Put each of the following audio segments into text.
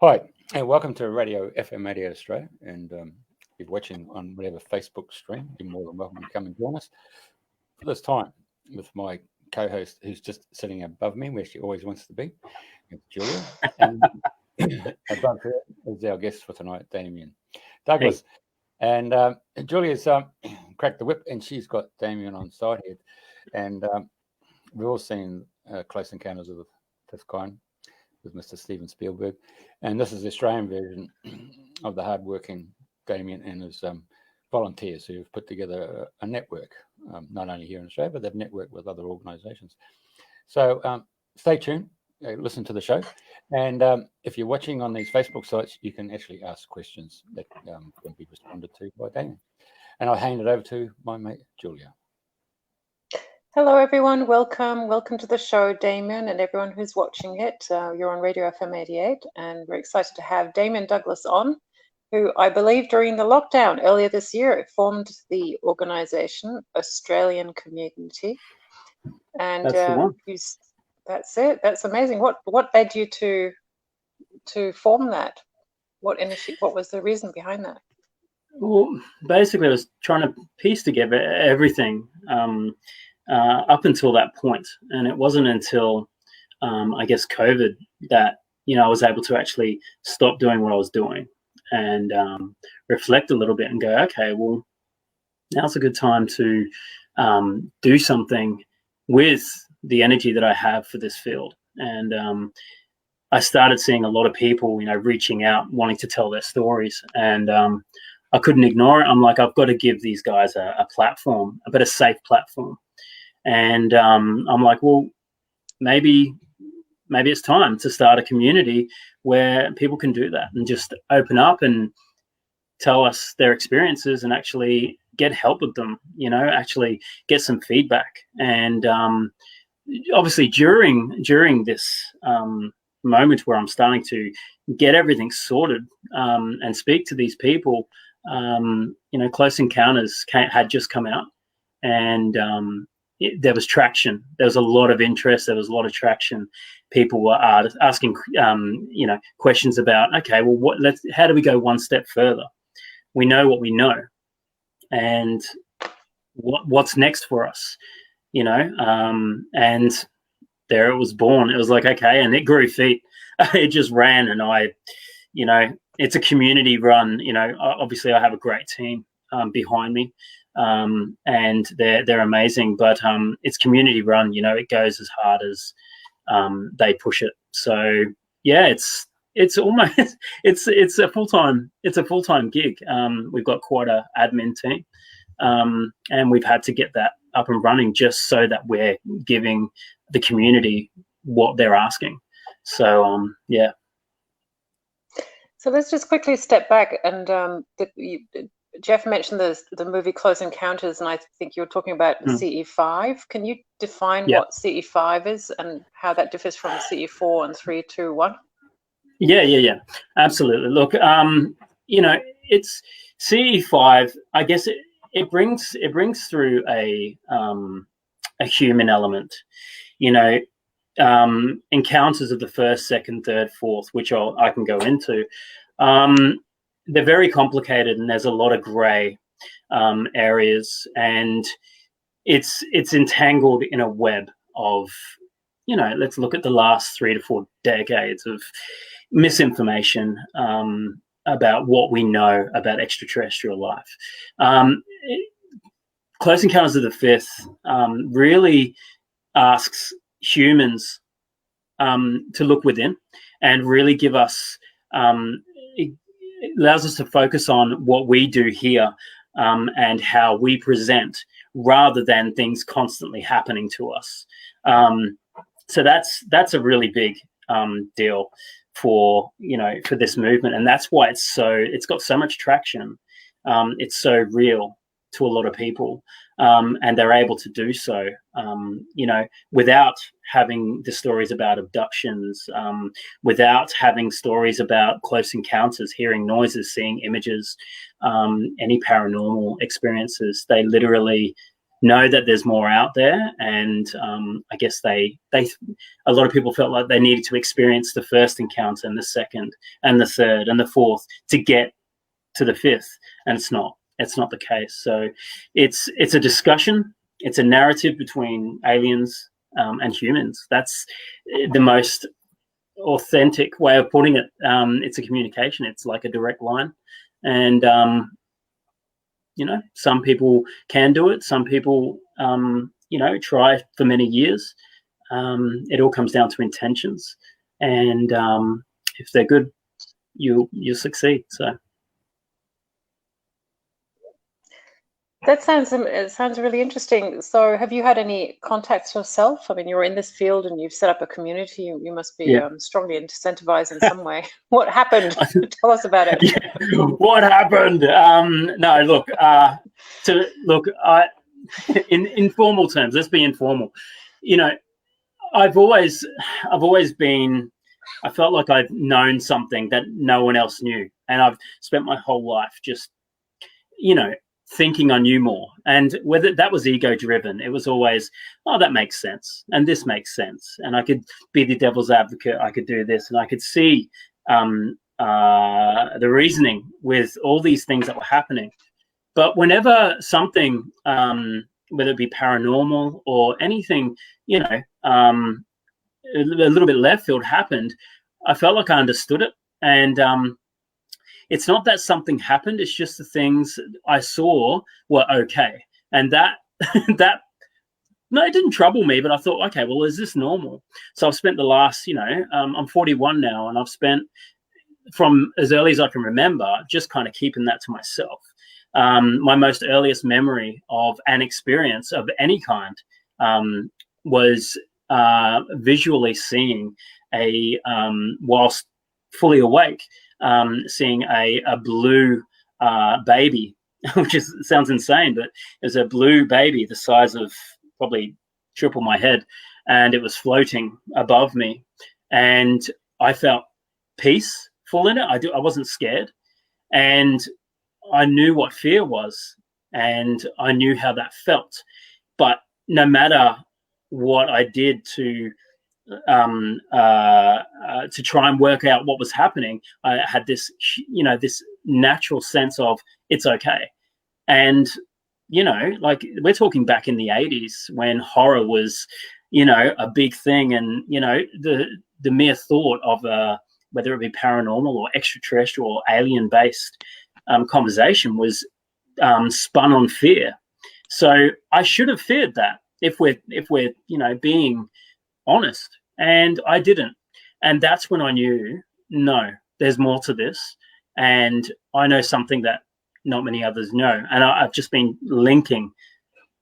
Hi, and welcome to Radio FM 88 Australia. And if you're watching on whatever Facebook stream, you're more than welcome to come and join us for this time with my co-host, who's just sitting above me, where she always wants to be. It's Julia. And above her is our guest for tonight, Damion Douglass. Hey. And Julia's cracked the whip, and she's got Damion on side here. And we've all seen Close Encounters of the Fifth Kind with Mr. Steven Spielberg, and this is the Australian version of the hard-working Damion and his volunteers who have put together a network, not only here in Australia, but they've networked with other organisations. So stay tuned, listen to the show, and if you're watching on these Facebook sites, you can actually ask questions that can be responded to by Damion. And I'll hand it over to my mate, Julia. Hello, everyone. Welcome to the show, Damion, and everyone who's watching it. You're on Radio FM 88, and we're excited to have Damion Douglass on, who I believe during the lockdown earlier this year formed the organisation Australian Community. And that's it. That's amazing. What led you to form that? What was the reason behind that? Well, basically, I was trying to piece together everything. Up until that point, and it wasn't until I guess COVID that I was able to actually stop doing what I was doing and reflect a little bit and go, okay, well, now's a good time to do something with the energy that I have for this field. And I started seeing a lot of people reaching out, wanting to tell their stories, and I couldn't ignore it. I'm like, I've got to give these guys a platform, but a safe platform. And I'm like, well, maybe it's time to start a community where people can do that and just open up and tell us their experiences and actually get help with them, actually get some feedback. And obviously during this moment where I'm starting to get everything sorted and speak to these people, Close Encounters had just come out, and there was traction. There was a lot of interest. There was a lot of traction. People were asking, questions about, okay, well, how do we go one step further? We know what we know, and what's next for us, and there it was born. It was like, okay, and it grew feet. It just ran, and it's a community run. Obviously I have a great team behind me. And they're amazing, but it's community run. It goes as hard as they push it. So yeah, it's almost it's a full-time gig. We've got quite a admin team, and we've had to get that up and running just so that we're giving the community what they're asking. So yeah. So let's just quickly step back, and Jeff mentioned the movie Close Encounters, and I think you were talking about CE5. Can you define what CE5 is and how that differs from CE4 and 3, 2, 1? Yeah. Absolutely. Look, it's CE5. I guess it brings through a human element. Encounters of the first, second, third, fourth, which I can go into. They're very complicated, and there's a lot of grey areas, and it's entangled in a web of, let's look at the last 3 to 4 decades of misinformation about what we know about extraterrestrial life. Close Encounters of the Fifth really asks humans to look within and really give us it allows us to focus on what we do here and how we present, rather than things constantly happening to us. So that's a really big deal for this movement, and that's why it's got so much traction. It's so real to a lot of people, and they're able to do so, without having the stories about abductions, without having stories about close encounters, hearing noises, seeing images, any paranormal experiences. They literally know that there's more out there, and I guess a lot of people felt like they needed to experience the first encounter and the second and the third and the fourth to get to the fifth, and it's not the case. So it's a discussion, it's a narrative between aliens and humans. That's the most authentic way of putting it. It's a communication. It's like a direct line, and some people can do it. Some people try for many years. It all comes down to intentions, and if they're good, you'll succeed. So that sounds really interesting. So have you had any contacts yourself? I mean, you're in this field and you've set up a community. You must be strongly incentivized in some way. What happened? Tell us about it. What happened? No, look. In informal terms, let's be informal. I've always been. I felt like I've known something that no one else knew, and I've spent my whole life just, thinking I knew more. And whether that was ego driven, it was always, oh, that makes sense, and this makes sense, and I could be the devil's advocate. I could do this, and I could see the reasoning with all these things that were happening. But whenever something, whether it be paranormal or anything, a little bit left field happened, I felt like I understood it. And it's not that something happened, it's just the things I saw were okay. And that no, it didn't trouble me, but I thought, okay, well, is this normal? So I've spent the last, I'm 41 now, and I've spent from as early as I can remember just kind of keeping that to myself. My most earliest memory of an experience of any kind was visually seeing whilst fully awake, seeing a blue baby, which sounds insane, but it was a blue baby the size of probably triple my head, and it was floating above me, and I felt peaceful in it. I wasn't scared, and I knew what fear was, and I knew how that felt. But no matter what I did to try and work out what was happening, I had this, this natural sense of it's okay. And, like we're talking back in the 80s when horror was, a big thing. And, the mere thought of whether it be paranormal or extraterrestrial or alien-based conversation was spun on fear. So I should have feared that if we're being honest, and I didn't. And that's when I knew, no, there's more to this, and I know something that not many others know, and I've just been linking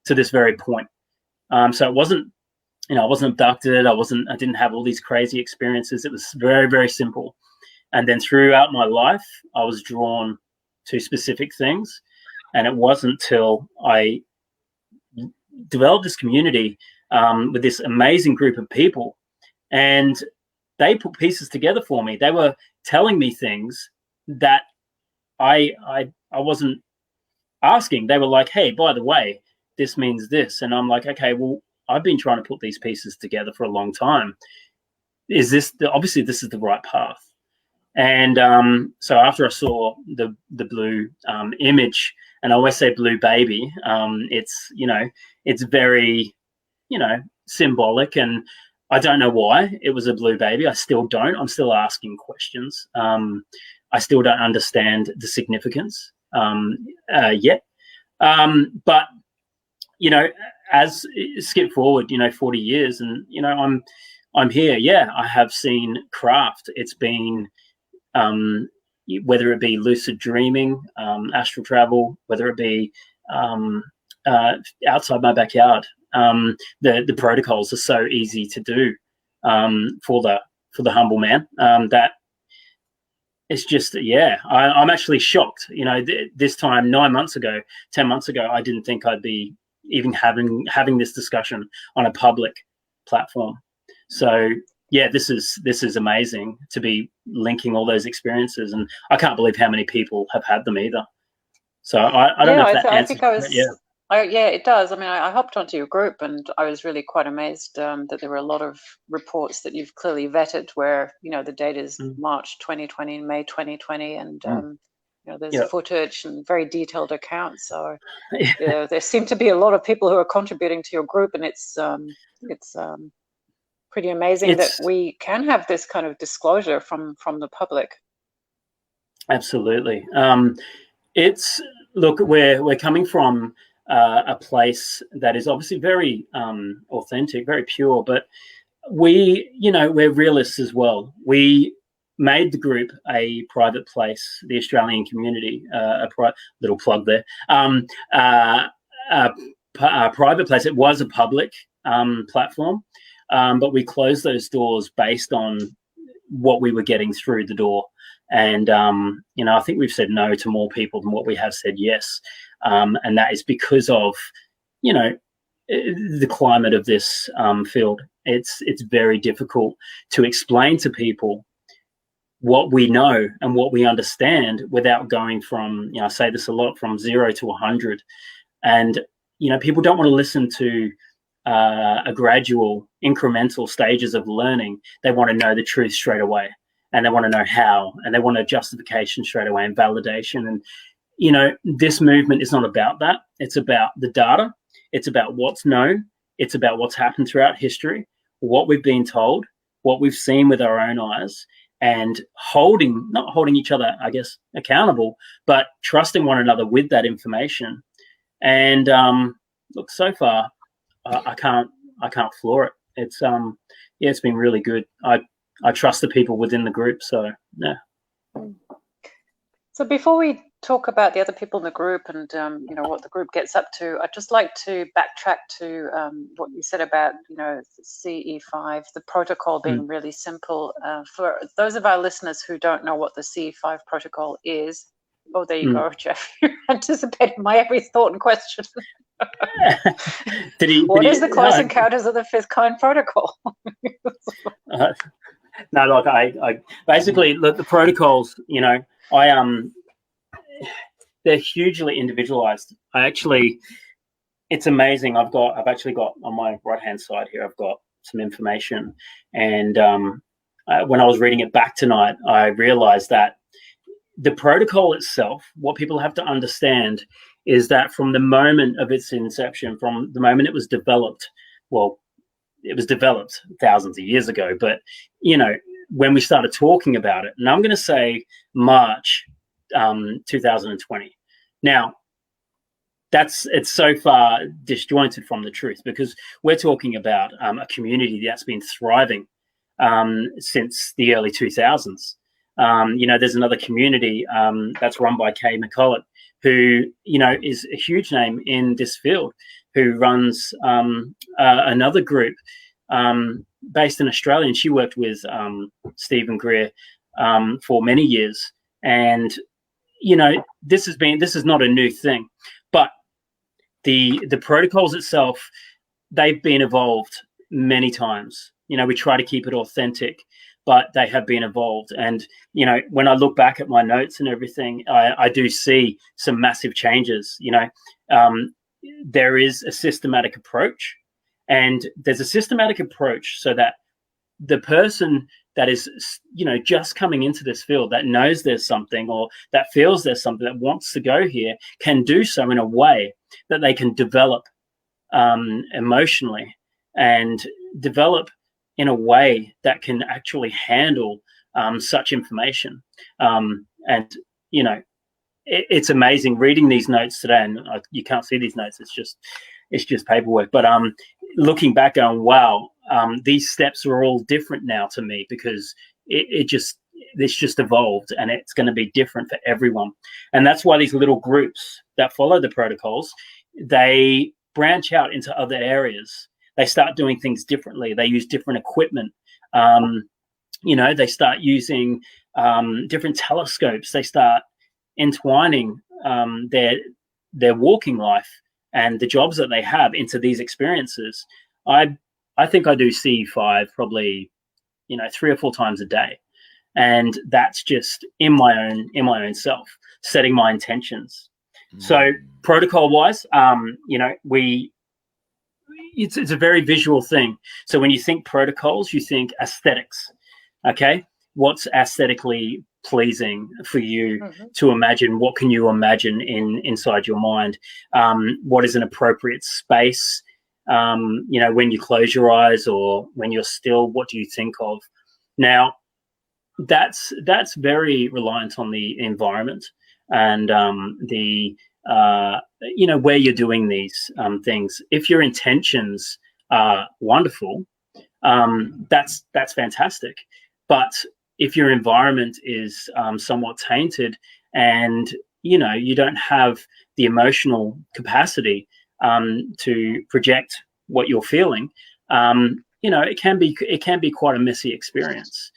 to this very point. So it wasn't, I wasn't abducted, I didn't have all these crazy experiences. It was very, very simple. And then throughout my life, I was drawn to specific things, and it wasn't till I developed this community with this amazing group of people, and they put pieces together for me. They were telling me things that I wasn't asking. They were like, hey, by the way, this means this. And I'm like, okay, well, I've been trying to put these pieces together for a long time. Obviously this is the right path. And so after I saw the blue image, and I always say blue baby, it's very, symbolic, and I don't know why it was a blue baby. I still don't. I'm still asking questions. I still don't understand the significance yet. But, as skip forward, 40 years, and, I'm here. Yeah, I have seen craft. It's been, whether it be lucid dreaming, astral travel, whether it be outside my backyard. The protocols are so easy to do for the humble man that it's just, I'm actually shocked. This time 9 months ago, 10 months ago, I didn't think I'd be even having this discussion on a public platform. So yeah, this is amazing to be linking all those experiences, and I can't believe how many people have had them either. So I don't know if that answers. Yeah, it does. I mean, I hopped onto your group and I was really quite amazed that there were a lot of reports that you've clearly vetted where, the date is March 2020 and May 2020. And, there's footage and very detailed accounts. So there seem to be a lot of people who are contributing to your group, and it's pretty amazing that we can have this kind of disclosure from the public. Absolutely. Look, we're coming from a place that is obviously very authentic, very pure, but we're realists as well. We made the group a private place, the Australian community, little plug there, a private place. It was a public platform, but we closed those doors based on what we were getting through the door. And, I think we've said no to more people than what we have said yes. And that is because of, the climate of this field. It's very difficult to explain to people what we know and what we understand without going from, I say this a lot, from 0 to 100. And, people don't want to listen to a gradual, incremental stages of learning. They want to know the truth straight away. And they want to know how, and they want a justification straight away and validation. And, this movement is not about that. It's about the data. It's about what's known. It's about what's happened throughout history, what we've been told, what we've seen with our own eyes, and not holding each other, I guess, accountable, but trusting one another with that information. And look, so far, I can't floor it. It's been really good. I trust the people within the group, so yeah. So before we talk about the other people in the group and what the group gets up to, I'd just like to backtrack to what you said about CE5, the protocol being really simple. For those of our listeners who don't know what the CE5 protocol is, oh, there you go, Jeff. You anticipated my every thought and question. What is the Close Encounters of the Fifth Kind protocol? No, look, I basically look, the protocols, they're hugely individualized. It's amazing. I've actually got on my right-hand side here, I've got some information. And when I was reading it back tonight, I realized that the protocol itself, what people have to understand is that from the moment of its inception, from the moment it was developed, well, it was developed thousands of years ago, but, when we started talking about it, and I'm going to say March 2020. Now, it's so far disjointed from the truth because we're talking about a community that's been thriving since the early 2000s. There's another community that's run by Kay McCullough, who, is a huge name in this field, who runs another group based in Australia. And she worked with Stephen Greer for many years. And, this is not a new thing, but the protocols itself, they've been evolved many times. We try to keep it authentic, but they have been evolved. And, when I look back at my notes and everything, I do see some massive changes. There is a systematic approach, and there's a systematic approach so that the person that is, just coming into this field, that knows there's something or that feels there's something, that wants to go here, can do so in a way that they can develop emotionally and develop in a way that can actually handle such information. It's amazing reading these notes today, and you can't see these notes. It's just paperwork. But looking back, going, wow, these steps are all different now to me because it's just evolved, and it's going to be different for everyone. And that's why these little groups that follow the protocols, they branch out into other areas. They start doing things differently. They use different equipment. They start using different telescopes. They start entwining their walking life and the jobs that they have into these experiences. I think I do CE5 probably 3 or 4 times a day, and that's just in my own self, setting my intentions. So protocol-wise, it's a very visual thing. So when you think protocols, you think aesthetics. Okay, what's aesthetically pleasing for you to imagine? What can you imagine inside your mind? What is an appropriate space? When you close your eyes or when you're still, what do you think of? Now, that's very reliant on the environment and where you're doing these things. If your intentions are wonderful, that's fantastic. But if your environment is somewhat tainted and you don't have the emotional capacity to project what you're feeling, it can be quite a messy experience.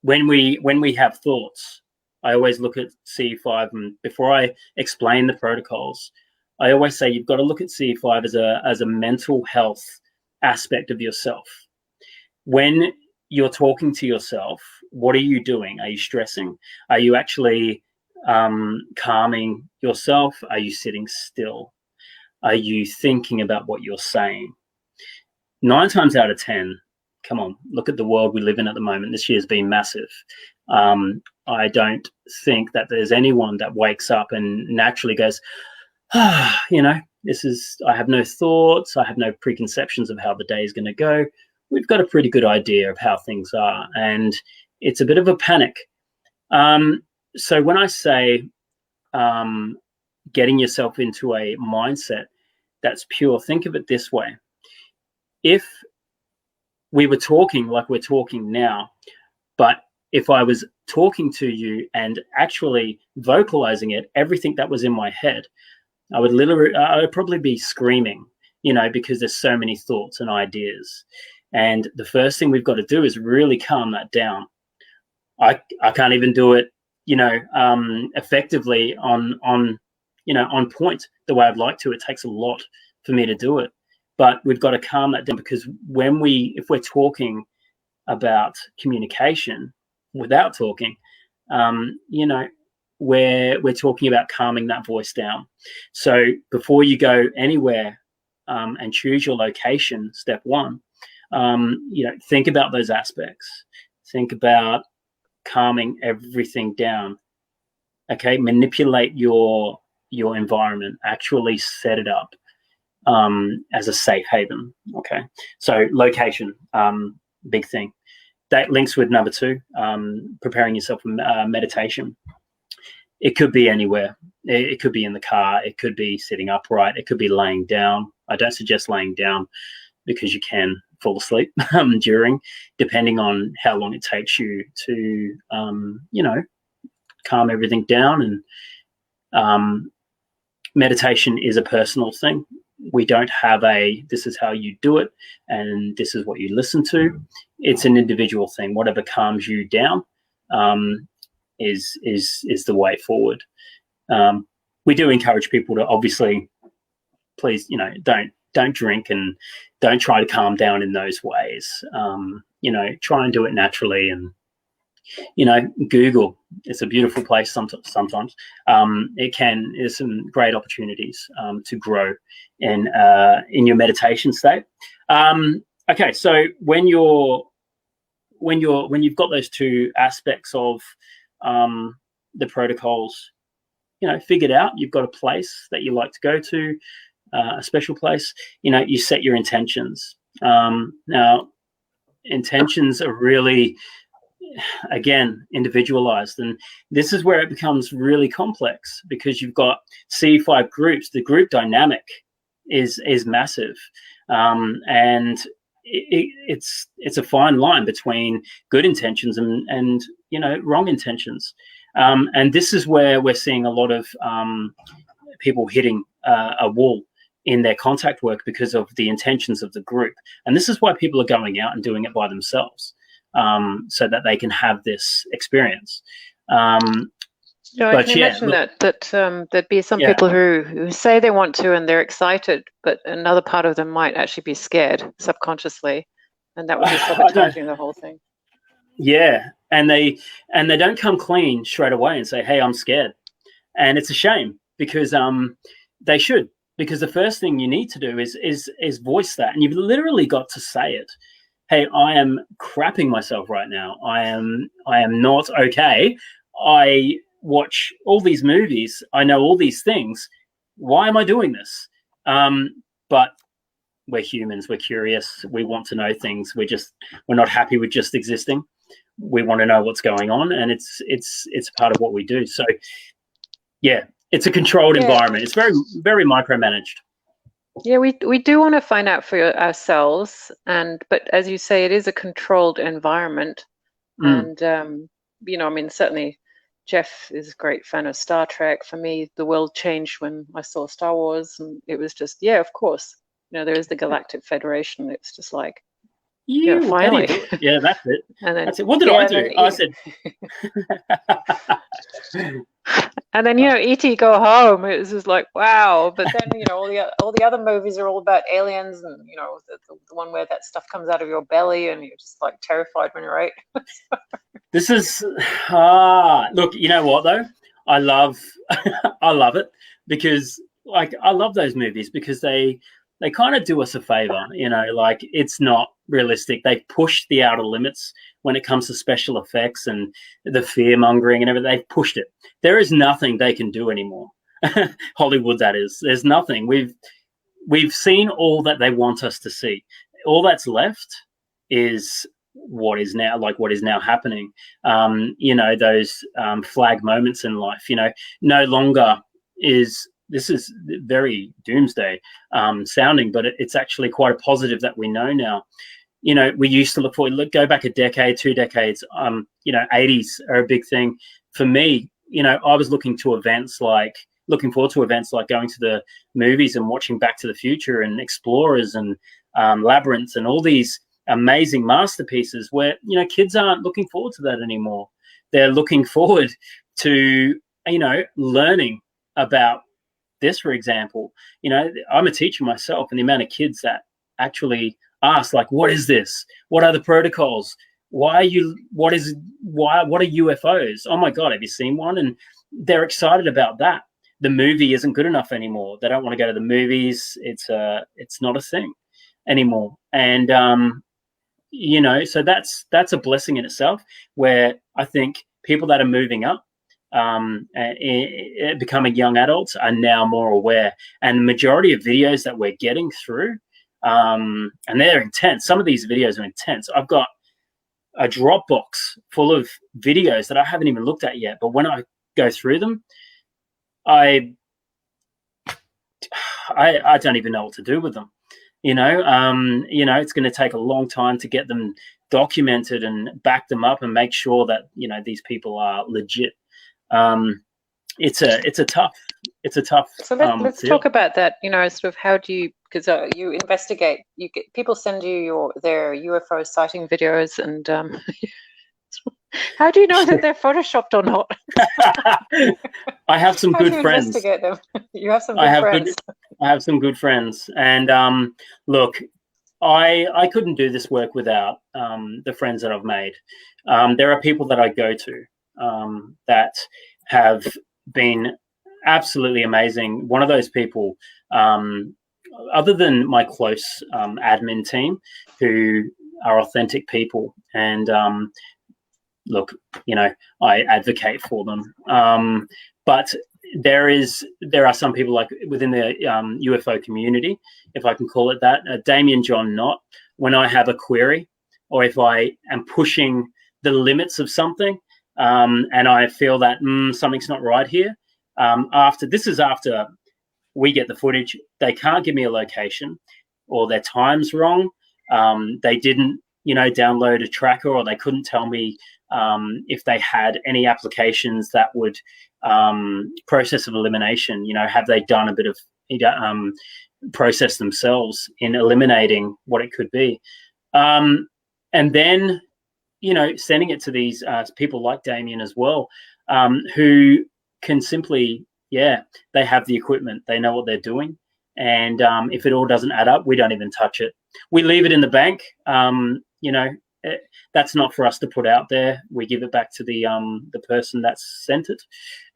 When we have thoughts, I always look at CE5, and before I explain the protocols, I always say you've got to look at CE5 as a mental health aspect of yourself. When you're talking to yourself, what are you doing? Are you stressing? Are you actually calming yourself? Are you sitting still? Are you thinking about what you're saying? 9 times out of 10, come on, look at the world we live in at the moment. This year's been massive. I don't think that there's anyone that wakes up and naturally goes, I have no thoughts. I have no preconceptions of how the day is going to go. We've got a pretty good idea of how things are, and it's a bit of a panic. So when I say getting yourself into a mindset that's pure, think of it this way. If we were talking like we're talking now, but if I was talking to you and actually vocalizing it, everything that was in my head, I would probably be screaming, because there's so many thoughts and ideas. And the first thing we've got to do is really calm that down. I can't even do it, effectively on point the way I'd like to. It takes a lot for me to do it, but we've got to calm that down, because if we're talking about communication without talking, we're talking about calming that voice down. So before you go anywhere and choose your location, step one, think about those aspects. Think about calming everything down. Okay, manipulate your environment. Actually set it up as a safe haven. Okay, so location, big thing. That links with number 2, preparing yourself for meditation. It could be anywhere. It could be in the car. It could be sitting upright. It could be laying down. I don't suggest laying down because you can fall asleep during, depending on how long it takes you to, calm everything down. And meditation is a personal thing. We don't have this is how you do it and this is what you listen to. It's an individual thing. Whatever calms you down is the way forward. We do encourage people to obviously, please, don't drink and don't try to calm down in those ways. Try and do it naturally, and Google. It's a beautiful place sometimes. There's some great opportunities to grow in your meditation state. Okay, so when you've got those 2 aspects of the protocols, figured out, you've got a place that you like to go to, a special place, you set your intentions. Now, intentions are really, again, individualized, and this is where it becomes really complex, because you've got C5 groups. The group dynamic is massive, and it's a fine line between good intentions and wrong intentions, and this is where we're seeing a lot of people hitting a wall in their contact work because of the intentions of the group. And this is why people are going out and doing it by themselves, so that they can have this experience. I can imagine that there'd be some people who say they want to and they're excited, but another part of them might actually be scared subconsciously, and that would be sabotaging the whole thing. Yeah, and they don't come clean straight away and say, "Hey, I'm scared." And it's a shame because they should. Because the first thing you need to do is voice that, and you've literally got to say it. Hey, I am crapping myself right now. I am not okay. I watch all these movies. I know all these things. Why am I doing this? But we're humans. We're curious. We want to know things. We're not happy with just existing. We want to know what's going on, and it's a part of what we do. So, yeah, it's a controlled environment. It's very, very micromanaged. Yeah, we do want to find out for ourselves, but as you say, it is a controlled environment, and you know, I mean, certainly Jeff is a great fan of Star Trek. For me, the world changed when I saw Star Wars, and it was just, yeah, of course, you know, there is the Galactic Federation. It's just like, yeah, finally, yeah, that's it. And then, that's it. What did I do? I said. And then, you know, E.T. Go Home. It was just like, wow. But then, you know, all the other movies are all about aliens, and you know, the one where that stuff comes out of your belly, and you're just like terrified when you're 8. This is look. You know what though? I love it because like I love those movies because they kind of do us a favor. You know, like it's not realistic. They push the outer limits when it comes to special effects and the fear mongering and everything. They've pushed it. There is nothing they can do anymore. Hollywood, that is. There's nothing. We've seen all that they want us to see. All that's left is what is now happening. You know, those flag moments in life. You know, no longer is. This is very doomsday sounding, but it's actually quite a positive that we know now. You know, we used to look forward. Go back a decade, 2 decades. You know, 80s are a big thing for me. You know, I was looking forward to events like going to the movies and watching Back to the Future and Explorers and Labyrinth and all these amazing masterpieces where, you know, kids aren't looking forward to that anymore. They're looking forward to, you know, learning about this, for example. You know, I'm a teacher myself, and the amount of kids that actually ask, like, what is this? What are the protocols? What are UFOs? Oh my God, have you seen one? And they're excited about that. The movie isn't good enough anymore. They don't want to go to the movies. It's not a thing anymore. And you know, so that's a blessing in itself, where I think people that are moving up, becoming young adults, are now more aware. And the majority of videos that we're getting through, and they're intense. Some of these videos are intense. I've got a Dropbox full of videos that I haven't even looked at yet, but when I go through them, I don't even know what to do with them. You know, it's going to take a long time to get them documented and back them up and make sure that, you know, these people are legit. It's a tough. So let's talk about that. You know, sort of how do you, because you investigate, people send you their UFO sighting videos, and how do you know that they're photoshopped or not? I have some good friends. Investigate them. You have some good friends. I have some good friends, and look, I couldn't do this work without the friends that I've made. There are people that I go to that have been absolutely amazing. One of those people, other than my close admin team, who are authentic people, and look, you know, I advocate for them. But there are some people, like within the UFO community, if I can call it that, Damion John Knott, when I have a query, or if I am pushing the limits of something, and I feel that something's not right here, after we get the footage, they can't give me a location, or their time's wrong. They didn't, you know, download a tracker, or they couldn't tell me if they had any applications that would process of elimination. You know, have they done a bit of process themselves in eliminating what it could be, and then, you know, sending it to these people like Damion as well, who can simply, they have the equipment, they know what they're doing, and if it all doesn't add up, we don't even touch it. We leave it in the bank. You know, that's not for us to put out there. We give it back to the person that's sent it,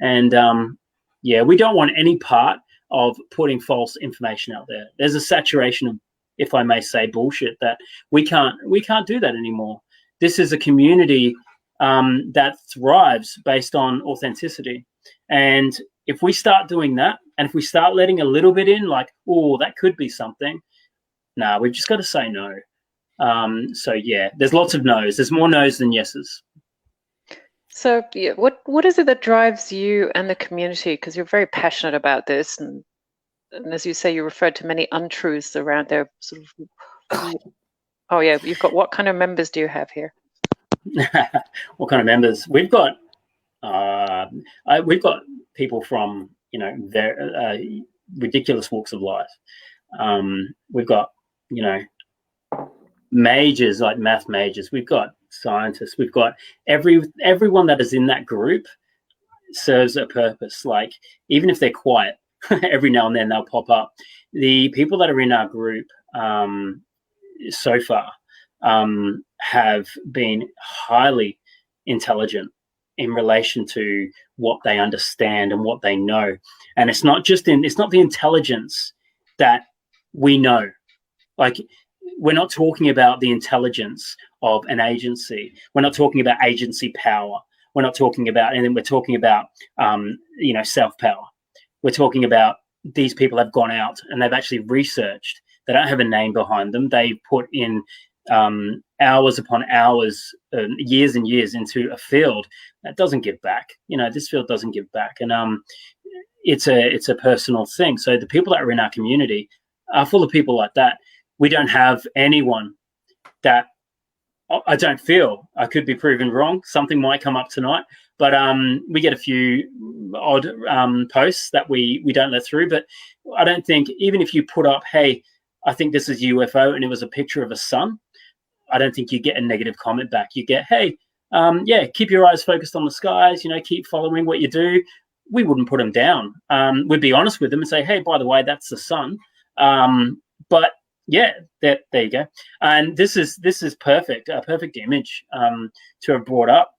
and Yeah, we don't want any part of putting false information out there. There's a saturation of, if I may say, bullshit that we can't do that anymore. This is a community that thrives based on authenticity. And if we start doing that, and if we start letting a little bit in, like, oh, that could be something, we've just got to say no. So yeah, there's lots of no's. There's more no's than yeses. So yeah, what is it that drives you and the community? Because you're very passionate about this, and as you say, you referred to many untruths around there. Sort of. Oh yeah, you've got, what kind of members do you have here? What kind of members? We've got people from, you know, ridiculous walks of life. We've got, you know, majors, like math majors. We've got scientists. We've got everyone that is in that group serves a purpose. Like, even if they're quiet, every now and then they'll pop up. The people that are in our group so far have been highly intelligent in relation to what they understand and what they know. And it's not the intelligence that we know. Like, we're not talking about the intelligence of an agency. We're not talking about agency power. We're not talking about, and then we're talking about, you know, self-power. We're talking about these people have gone out and they've actually researched. They don't have a name behind them. They put in hours upon hours, years and years into a field that doesn't give back. You know, this field doesn't give back. And it's a personal thing. So the people that are in our community are full of people like that. We don't have anyone that, I don't feel, I could be proven wrong. Something might come up tonight, but we get a few odd posts that we don't let through. But I don't think, even if you put up, hey, I think this is UFO, and it was a picture of a sun, I don't think you get a negative comment back. You get, hey, yeah, keep your eyes focused on the skies, you know, keep following what you do. We wouldn't put them down. We'd be honest with them and say, hey, by the way, that's the sun. But yeah, there you go. And this is perfect, a perfect image to have brought up,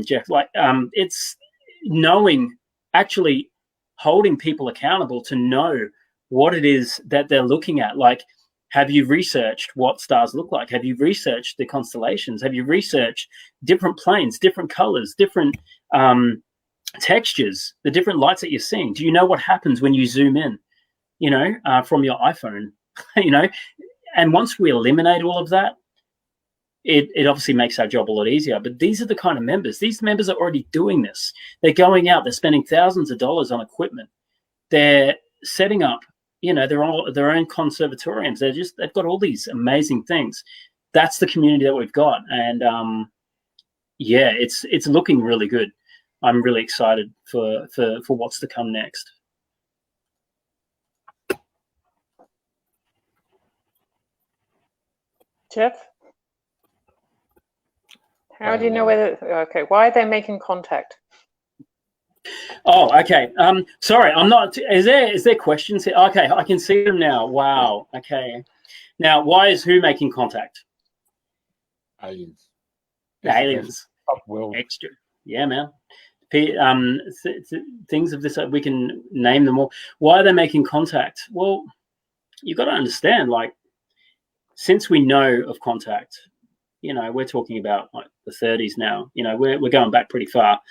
Jeff. Like, it's knowing, actually holding people accountable to know what it is that they're looking at. Like, have you researched what stars look like? Have you researched the constellations? Have you researched different planes, different colors, different textures, the different lights that you're seeing? Do you know what happens when you zoom in, you know, from your iPhone? You know, and once we eliminate all of that, it obviously makes our job a lot easier. But these are the kind of members. These members are already doing this. They're going out. They're spending thousands of dollars on equipment. They're setting up, you know, their own conservatoriums. They've got all these amazing things. That's the community that we've got. And yeah, it's looking really good. I'm really excited for what's to come next. Jeff? How do you know whether, okay, why are they making contact? Oh, okay. Sorry, I'm not, is there questions here? Okay, I can see them now. Wow. Okay. Now, why is who making contact? Aliens. Aliens. World. Extra. Yeah, man. Things of this, we can name them all. Why are they making contact? Well, you've got to understand, like, since we know of contact, you know, we're talking about like the 30s now. You know, we're going back pretty far.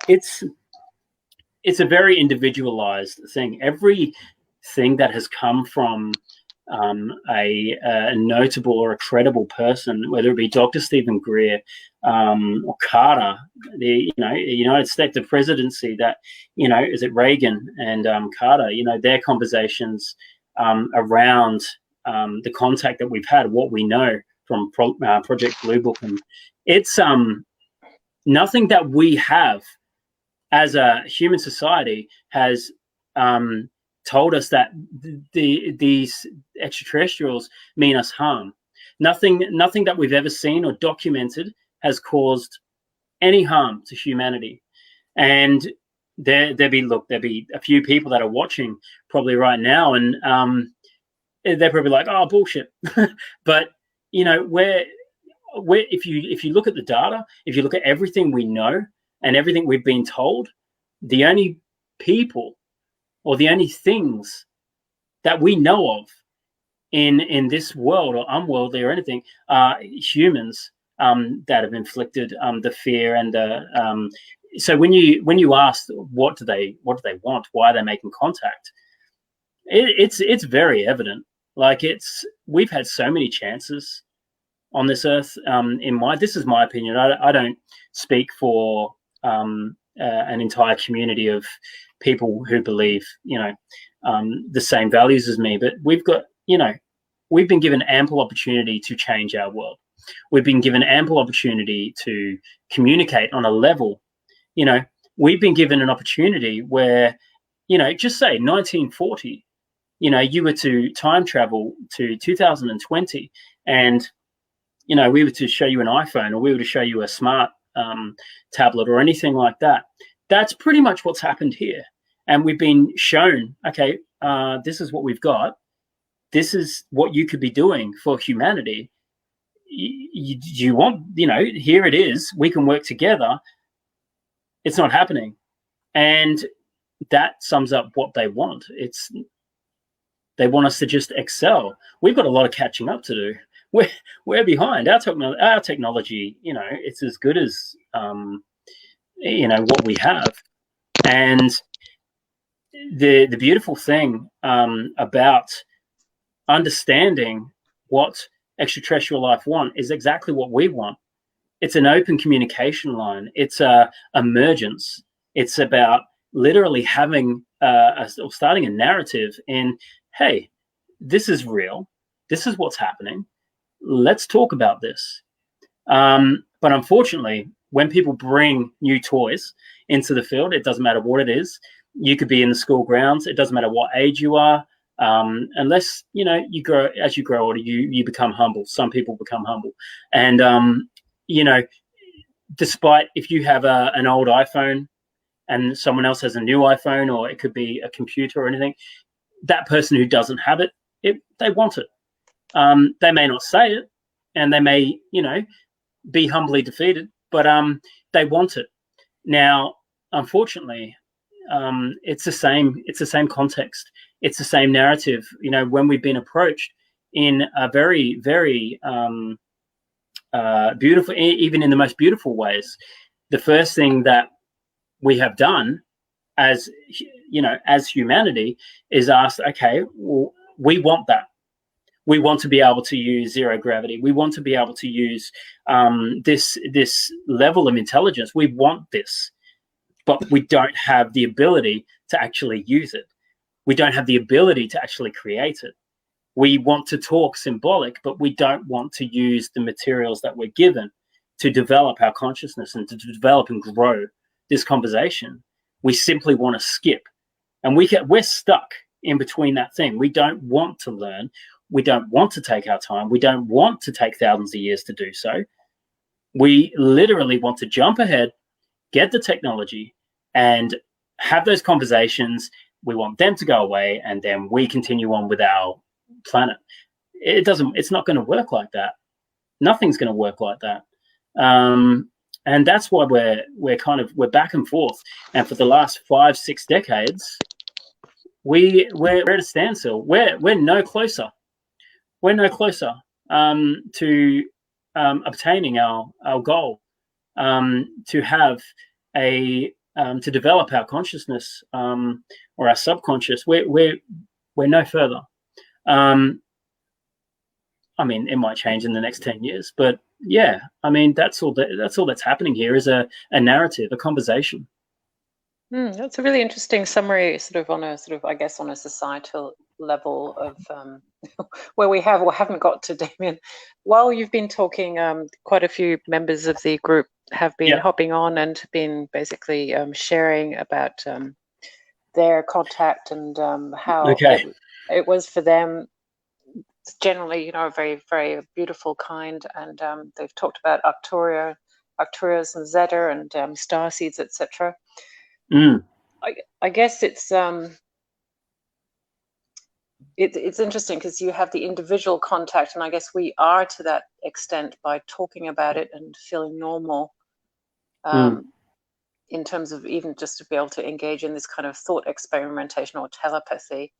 It's a very individualized thing. Everything that has come from a notable or a credible person, whether it be Dr. Stephen Greer or Carter, the United States, the presidency, that, you know, is it Reagan and Carter, you know, their conversations around the contact that we've had, what we know from Project Blue Book, and it's nothing that we have as a human society has told us that these extraterrestrials mean us harm. Nothing that we've ever seen or documented has caused any harm to humanity. And there'll be a few people that are watching probably right now, and they're probably like, oh, bullshit. But, you know, if you look at the data, if you look at everything we know, and everything we've been told, the only people or the only things that we know of in this world or unworldly or anything are humans that have inflicted the fear and the so when you ask what do they want, why are they making contact, it's very evident. Like, we've had so many chances on this earth. This is my opinion. I don't speak for an entire community of people who believe, the same values as me, but we've been given ample opportunity to change our world. We've been given ample opportunity to communicate on a level. We've been given an opportunity where, just say 1940, you were to time travel to 2020, and we were to show you an iPhone, or we were to show you a smart tablet or anything like that. That's pretty much what's happened here. And we've been shown, okay, this is what we've got. This is what you could be doing for humanity. You want, here it is. We can work together. It's not happening. And that sums up what they want. They want us to just excel. We've got a lot of catching up to do. We're behind. Our technology, it's as good as what we have. And the beautiful thing about understanding what extraterrestrial life want is exactly what we want. It's an open communication line. It's a emergence. It's about literally having or starting a narrative in, hey, this is real. This is what's happening. Let's talk about this. But unfortunately, when people bring new toys into the field, it doesn't matter what it is. You could be in the school grounds. It doesn't matter what age you are. Unless, you grow, as you grow older, you become humble. Some people become humble. And, despite if you have an old iPhone and someone else has a new iPhone, or it could be a computer or anything, that person who doesn't have it, they want it. They may not say it, and they may, be humbly defeated, but they want it. Now, unfortunately, it's the same context. It's the same narrative. When we've been approached in a very, very beautiful, even in the most beautiful ways, the first thing that we have done as humanity is asked, okay, well, we want that. We want to be able to use zero gravity. We want to be able to use this level of intelligence. We want this, but we don't have the ability to actually use it. We don't have the ability to actually create it. We want to talk symbolic, but we don't want to use the materials that we're given to develop our consciousness and to develop and grow this conversation. We simply want to skip, and we're stuck in between that thing. We don't want to learn. We don't want to take our time. We don't want to take thousands of years to do so. We literally want to jump ahead, get the technology, and have those conversations. We want them to go away, and then we continue on with our planet. It's not going to work like that. Nothing's going to work like that. And that's why we're back and forth. And for the last 5-6 decades, we're at a standstill. We're no closer. We're no closer to obtaining our goal, to have to develop our consciousness or our subconscious. We're no further. It might change in the next 10 years, but yeah, that's all that's happening here is a narrative, a conversation. That's a really interesting summary, on a societal level of where we have or haven't got to, Damion. While you've been talking, quite a few members of the group have been hopping on and been basically sharing about their contact and how it was for them. It's generally, very, very beautiful, kind, and they've talked about Arcturus and Zeta and star seeds, etc. I guess it's interesting because you have the individual contact, and I guess we are to that extent by talking about it and feeling normal. in terms of even just to be able to engage in this kind of thought experimentation or telepathy,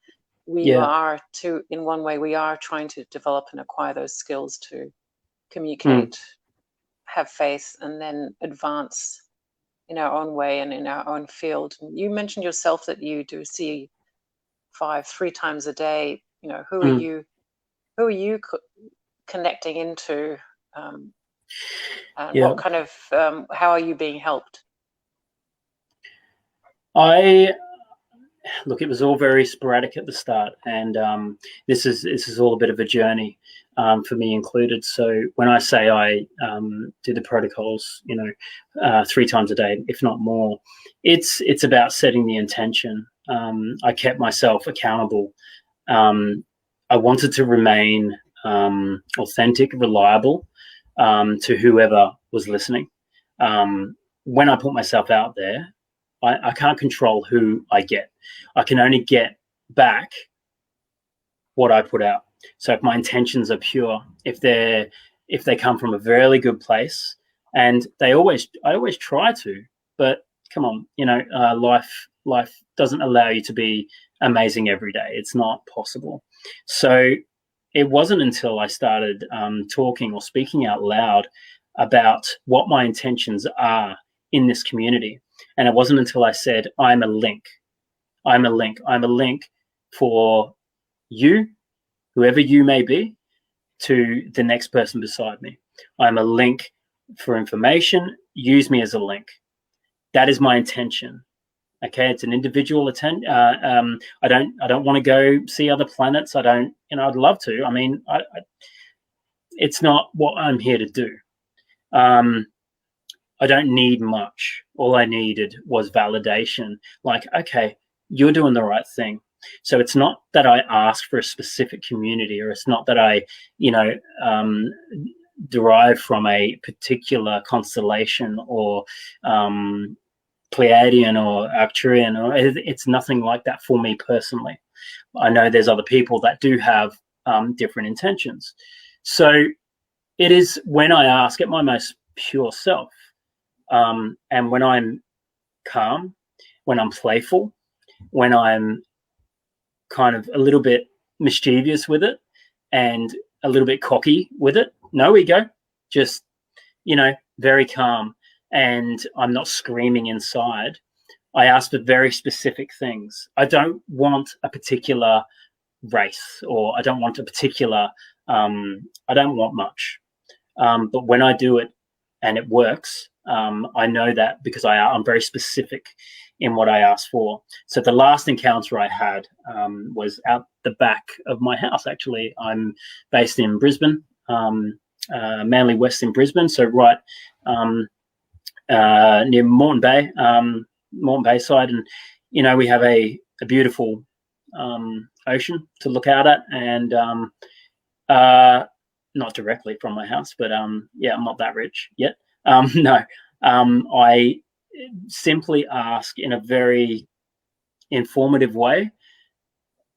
we are in one way, we are trying to develop and acquire those skills to communicate, have faith, and then advance in our own way and in our own field. You mentioned yourself that you do see 3 times a day. You know, who are you connecting into, and what kind of how are you being helped? Look, it was all very sporadic at the start, and this is all a bit of a journey for me included. So when I say I do the protocols, 3 times a day, if not more, it's about setting the intention. I kept myself accountable. I wanted to remain authentic, reliable to whoever was listening. When I put myself out there, I can't control who I get. I can only get back what I put out. So if my intentions are pure, if they come from a really good place, and I always try to, but come on, life doesn't allow you to be amazing every day. It's not possible. So it wasn't until I started talking or speaking out loud about what my intentions are in this community. And it wasn't until I said, I'm a link. I'm a link. I'm a link for you, whoever you may be, to the next person beside me. I'm a link for information. Use me as a link. That is my intention. Okay, it's an individual attention. I don't want to go see other planets. I don't. I'd love to. I mean, it's not what I'm here to do. I don't need much. All I needed was validation. Like, okay, you're doing the right thing. So it's not that I ask for a specific community, or it's not that I, derive from a particular constellation or Pleiadian or Arcturian, or it's nothing like that for me personally. I know there's other people that do have different intentions. So it is when I ask at my most pure self, and when I'm calm, when I'm playful, when I'm kind of a little bit mischievous with it and a little bit cocky with it, no ego, just, very calm, and I'm not screaming inside, I ask for very specific things. I don't want a particular race, or I don't want a particular, I don't want much. But when I do it and it works, I know that because I'm very specific in what I ask for. So the last encounter I had was out the back of my house. Actually, I'm based in Brisbane, Manly West in Brisbane, so right near Moreton Bay side, and we have a beautiful ocean to look out at, and not directly from my house, but I'm not that rich yet. No, I simply ask in a very informative way.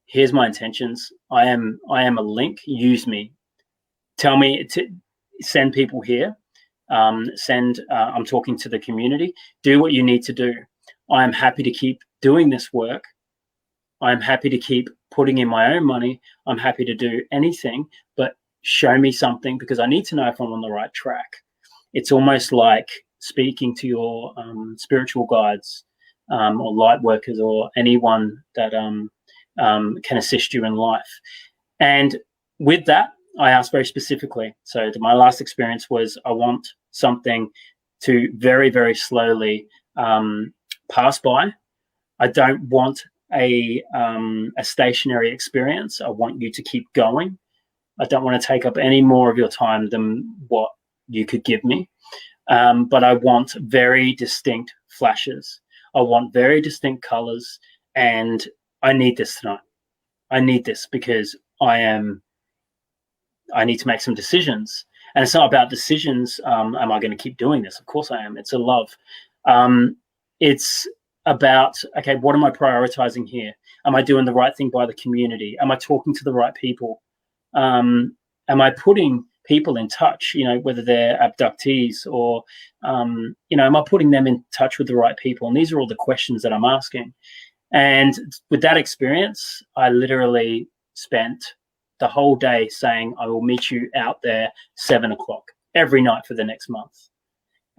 Here's my intentions. I am a link. Use me. Tell me to send people here. I'm talking to the community. Do what you need to do. I am happy to keep doing this work. I'm happy to keep putting in my own money. I'm happy to do anything, but show me something, because I need to know if I'm on the right track. It's almost like speaking to your spiritual guides or light workers, or anyone that can assist you in life. And with that, I asked very specifically. So my last experience was, I want something to very, very slowly pass by. I don't want a stationary experience. I want you to keep going. I don't want to take up any more of your time than what you could give me. But I want very distinct flashes. I want very distinct colors, and I need this tonight. I need this because I need to make some decisions. And it's not about decisions. Am I going to keep doing this? Of course I am. It's a love. It's about, okay, what am I prioritizing here? Am I doing the right thing by the community? Am I talking to the right people? Am I putting people in touch, whether they're abductees or, am I putting them in touch with the right people? And these are all the questions that I'm asking. And with that experience, I literally spent the whole day saying, I will meet you out there 7 o'clock every night for the next month.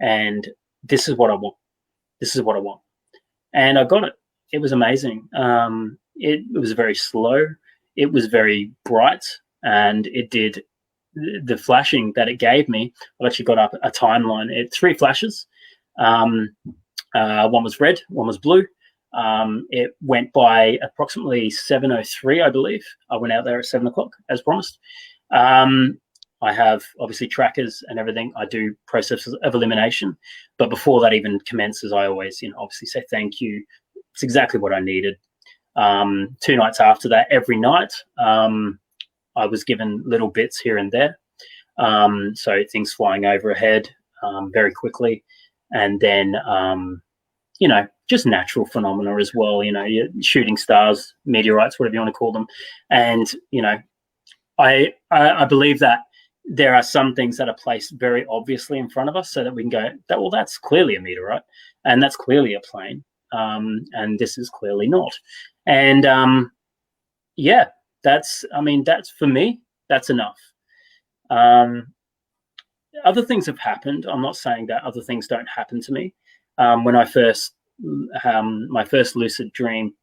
And this is what I want. This is what I want. And I got it. It was amazing. It was very slow. It was very bright, and it did the flashing that it gave me. I've actually got up a timeline. It's 3 flashes. One was red, one was blue. It went by approximately 7:03, I believe. I went out there at 7 o'clock, as promised. I have obviously trackers and everything. I do processes of elimination, but before that even commences, I always, obviously say thank you. It's exactly what I needed. 2 nights after that, every night, I was given little bits here and there. So things flying overhead very quickly, and then just natural phenomena as well. Shooting stars, meteorites, whatever you want to call them, and I believe that there are some things that are placed very obviously in front of us, so that we can go, well, that's clearly a meteorite, and that's clearly a plane, and this is clearly not. And that's for me, that's enough. Other things have happened. I'm not saying that other things don't happen to me. When I first, my first lucid dream,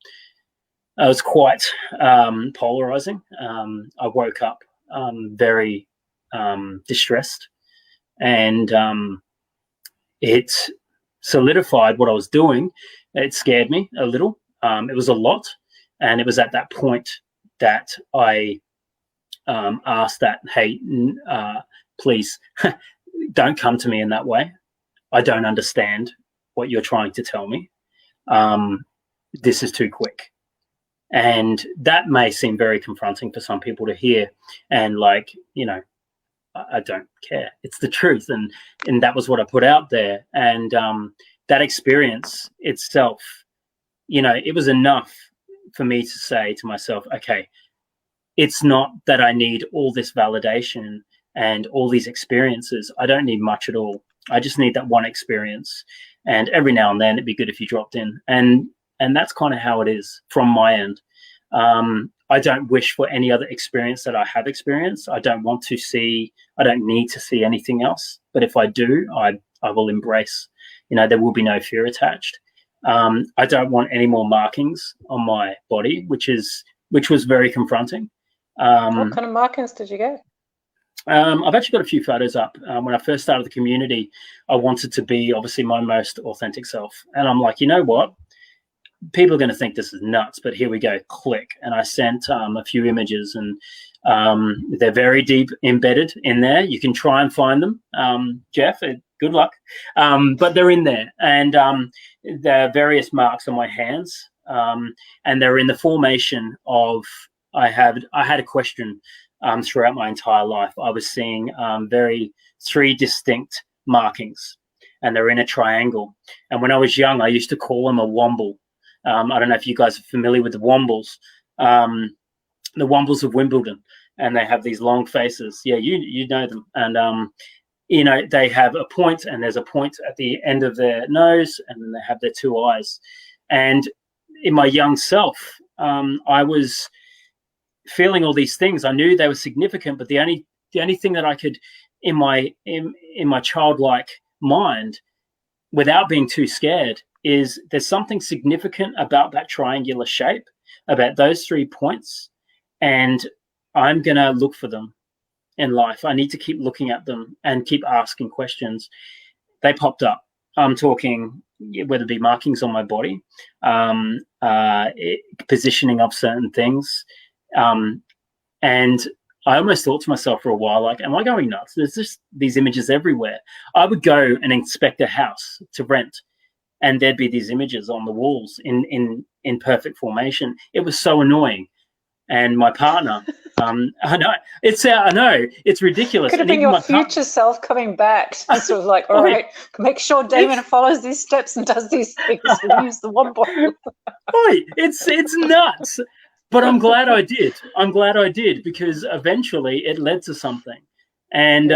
it was quite polarizing. I woke up very distressed, and it solidified what I was doing. It scared me a little. It was a lot, and it was at that point that I asked that, hey, please don't come to me in that way. I don't understand what you're trying to tell me. This is too quick. And that may seem very confronting for some people to hear, and I don't care. It's the truth. And that was what I put out there. And that experience itself, it was enough for me to say to myself, okay, it's not that I need all this validation and all these experiences. I don't need much at all. I just need that one experience. And every now and then it'd be good if you dropped in. And that's kind of how it is from my end. I don't wish for any other experience that I have experienced. I don't need to see anything else. But if I do, I will embrace, there will be no fear attached. I don't want any more markings on my body, which was very confronting. What kind of markings did you get? I've actually got a few photos up. When I first started the community, I wanted to be obviously my most authentic self. And I'm like, you know what? People are going to think this is nuts, but here we go, click. And I sent a few images, and they're very deep embedded in there. You can try and find them, Jeff, good luck. But they're in there, and there are various marks on my hands, and they're in the formation of, I had a question throughout my entire life. I was seeing 3 distinct markings, and they're in a triangle. And when I was young, I used to call them a womble. I don't know if you guys are familiar with the Wombles of Wimbledon, and they have these long faces. Yeah, you know them. And, they have a point, and there's a point at the end of their nose, and then they have their 2 eyes. And in my young self, I was feeling all these things. I knew they were significant, but the only thing that I could, in my childlike mind, without being too scared, is there's something significant about that triangular shape, about those 3 points, and I'm going to look for them in life. I need to keep looking at them and keep asking questions. They popped up. I'm talking whether it be markings on my body, positioning of certain things, and I almost thought to myself for a while, like, am I going nuts? There's just these images everywhere. I would go and inspect a house to rent, and there'd be these images on the walls in perfect formation. It was so annoying. And my partner, I know it's ridiculous. Could have been your future self coming back, sort of like, all right, make sure Damon follows these steps and does these things. We'll use the womble. It's nuts. But I'm glad I did. Because eventually it led to something. And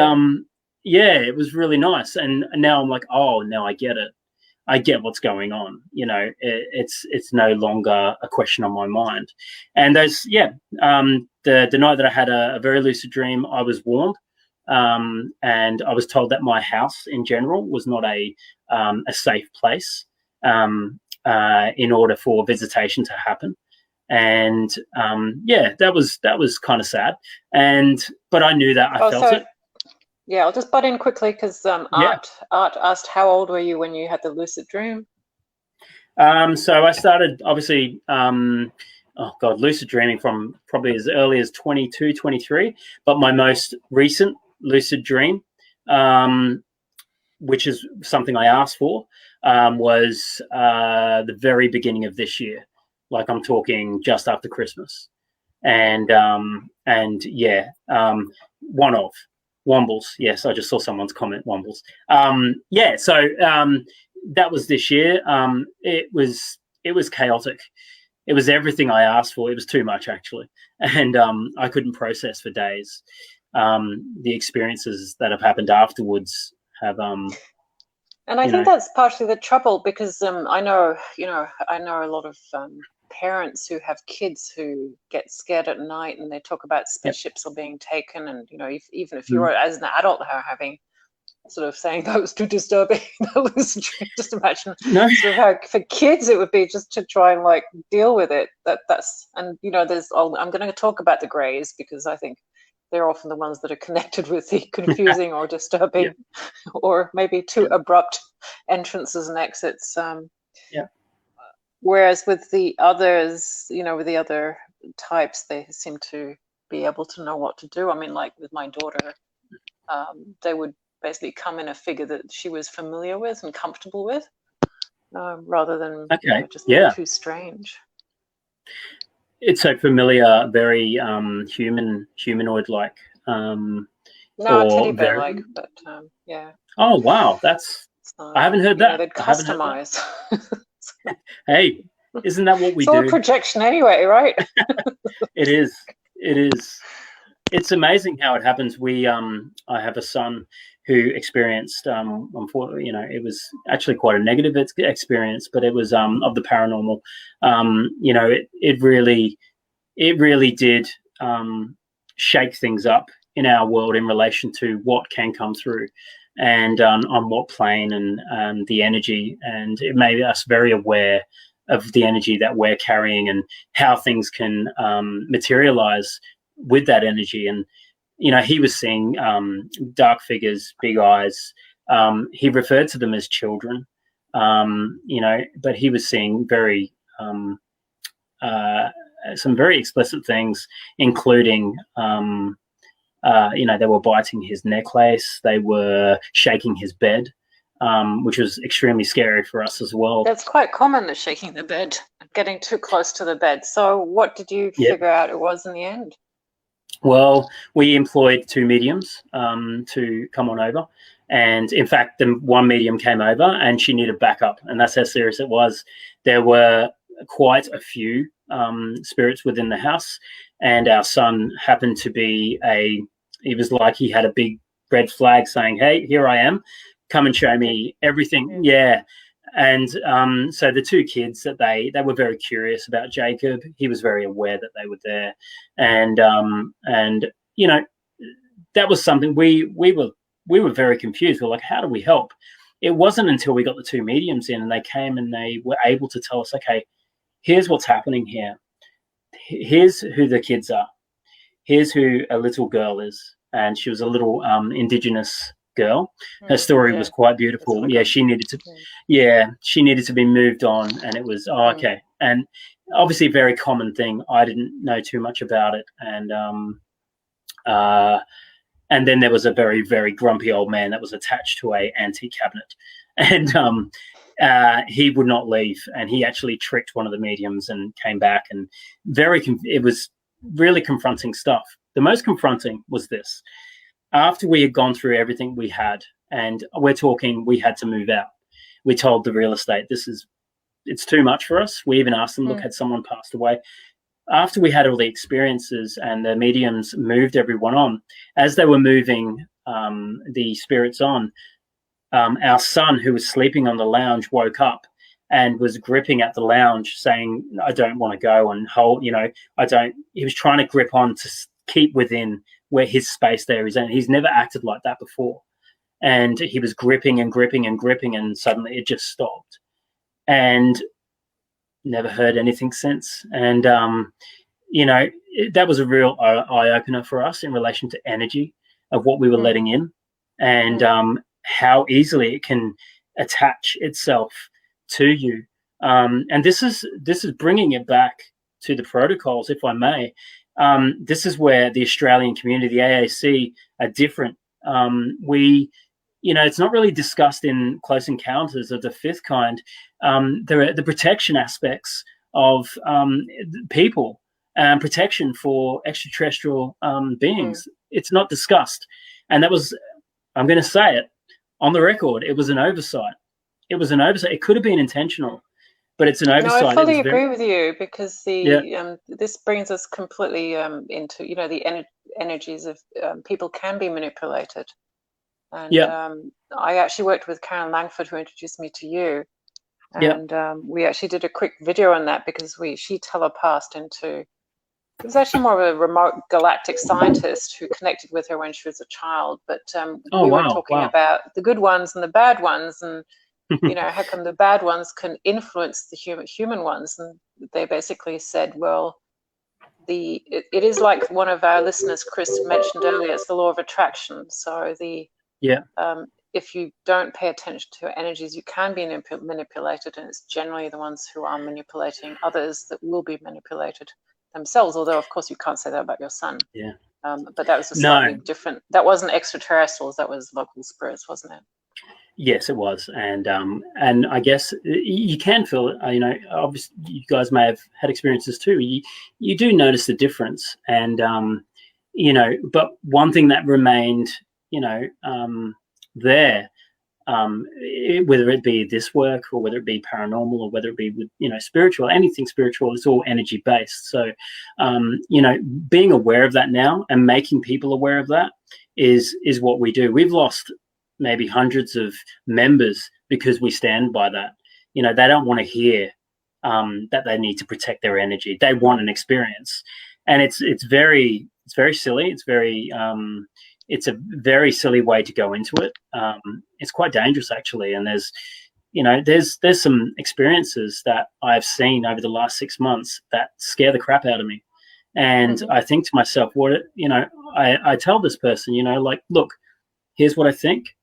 yeah, it was really nice. And now I'm like, oh, now I get it. I get what's going on. You know, it's no longer a question on my mind. And those, the night that I had a very lucid dream, I was warned, and I was told that my house in general was not a safe place in order for visitation to happen. And that was kind of sad. But I knew that I felt it. Yeah, I'll just butt in quickly because Art asked, how old were you when you had the lucid dream? So I started, obviously, lucid dreaming from probably as early as 22, 23. But my most recent lucid dream, which is something I asked for, was the very beginning of this year. Like, I'm talking just after Christmas. And one of Wombles. Yes, I just saw someone's comment, Wombles. So that was this year. It was chaotic. It was everything I asked for. It was too much, actually. And I couldn't process for days. The experiences that have happened afterwards have and I think that's partially the trouble, because I know a lot of parents who have kids who get scared at night, and they talk about spaceships are being taken, and even if you're as an adult having sort of saying that was too disturbing, just imagine sort of how for kids it would be just to try and like deal with it. I'm going to talk about the greys because I think they're often the ones that are connected with the confusing or disturbing or maybe too abrupt entrances and exits. Whereas with the others, with the other types, they seem to be able to know what to do. I mean, like with my daughter, they would basically come in a figure that she was familiar with and comfortable with, rather than just too strange. It's so familiar, very humanoid-like. No, teddy bear-like, but yeah. Oh wow, I haven't heard that. They'd customize. Hey, isn't that what we do? It's all a projection anyway, right? It is. It's amazing how it happens. I have a son who experienced, unfortunately, it was actually quite a negative experience, but it was of the paranormal. It really did shake things up in our world in relation to what can come through, and on what plane, and the energy, and it made us very aware of the energy that we're carrying and how things can materialize with that energy. And he was seeing dark figures, big eyes. He referred to them as children, but he was seeing some very explicit things, including they were biting his necklace, they were shaking his bed, which was extremely scary for us as well. That's quite common, the shaking the bed, getting too close to the bed. So what did you figure out it was in the end? Well, we employed 2 mediums to come on over. And in fact, the one medium came over and she needed backup. And that's how serious it was. There were quite a few spirits within the house. And our son happened to be he was like, he had a big red flag saying, hey, here I am. Come and show me everything. Yeah. And so the 2 kids, that they were very curious about Jacob. He was very aware that they were there. And that was something we were very confused. We were like, how do we help? It wasn't until we got the 2 mediums in and they came and they were able to tell us, okay, here's what's happening here. Here's who the kids are. Here's who a little girl is. And she was a little indigenous girl. Her story was quite beautiful. Yeah, she needed to be moved on, and it was okay. And obviously a very common thing. I didn't know too much about it. And then there was a very, very grumpy old man that was attached to a antique cabinet. And he would not leave, and he actually tricked one of the mediums and came back, and it was really confronting stuff. The most confronting was this. After we had gone through everything we had, and we're talking, we had to move out. We told the real estate, it's too much for us. We even asked them, look, had someone passed away? after we had all the experiences and the mediums moved everyone on, as they were moving the spirits on, our son, who was sleeping on the lounge, woke up and was gripping at the lounge saying, I don't want to go, and hold, he was trying to grip on to keep within where his space there is. And he's never acted like that before. And he was gripping and gripping and gripping, and suddenly it just stopped. And never heard anything since. And, that was a real eye-opener for us in relation to energy of what we were letting in, and how easily it can attach itself to you. And this is bringing it back to the protocols, if I may. This is where the Australian community, the AAC, are different. It's not really discussed in Close Encounters of the Fifth Kind. There are the protection aspects of people and protection for extraterrestrial beings. It's not discussed. And that was, I'm going to say it on the record, it was an oversight. It was an oversight. It could have been intentional, but it's an oversight. No, I fully agree with you, because this brings us completely into, the energies of people can be manipulated. And I actually worked with Karen Langford, who introduced me to you. And we actually did a quick video on that, because she telepassed into, it was actually more of a remote galactic scientist who connected with her when she was a child. But we were talking about the good ones and the bad ones, and how come the bad ones can influence the human ones. And they basically said, well, it is like one of our listeners, Chris, mentioned earlier, it's the law of attraction. So if you don't pay attention to your energies, you can be manipulated, and it's generally the ones who are manipulating others that will be manipulated themselves. Although, of course, you can't say that about your son. But that was a slightly different. That wasn't extraterrestrials. That was local spirits, wasn't it? Yes, it was. And I guess you can feel it. Obviously, you guys may have had experiences too. You do notice the difference, and but one thing that remained, there, whether it be this work or whether it be paranormal or whether it be with spiritual, anything spiritual, it's all energy based. So being aware of that now and making people aware of that is what we do. We've lost maybe hundreds of members because we stand by that. They don't want to hear that they need to protect their energy. They want an experience, and it's very silly. It's a very silly way to go into it. It's quite dangerous, actually. And there's some experiences that I've seen over the last 6 months that scare the crap out of me. And I think to myself, I tell this person, look, here's what I think.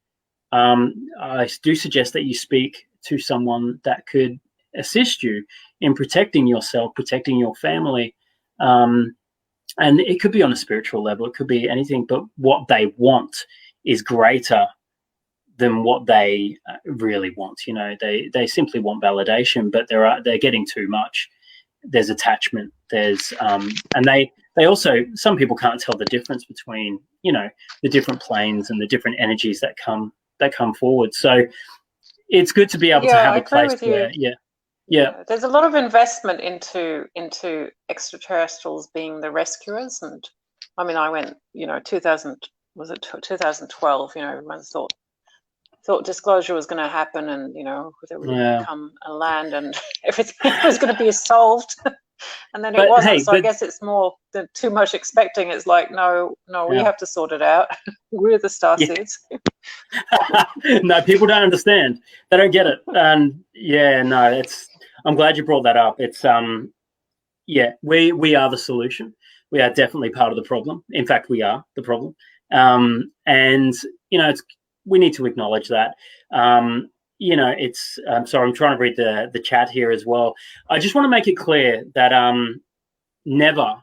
I do suggest that you speak to someone that could assist you in protecting yourself, protecting your family. And it could be on a spiritual level. It could be anything, but what they want is greater than what they really want. They simply want validation, but they're getting too much. There's attachment. There's and they also, some people can't tell the difference between the different planes and the different energies that come forward. So it's good to be able to have a place where there's a lot of investment into extraterrestrials being the rescuers. And I mean, I went 2012, everyone thought disclosure was going to happen, and there would come a land and everything was going to be solved. And then it wasn't. I guess it's more than too much expecting. It's like, no, we have to sort it out. We're the starseeds. No, people don't understand. They don't get it. And I'm glad you brought that up. It's we are the solution. We are definitely part of the problem. In fact, we are the problem. And we need to acknowledge that. Sorry, I'm trying to read the chat here as well. I just want to make it clear that never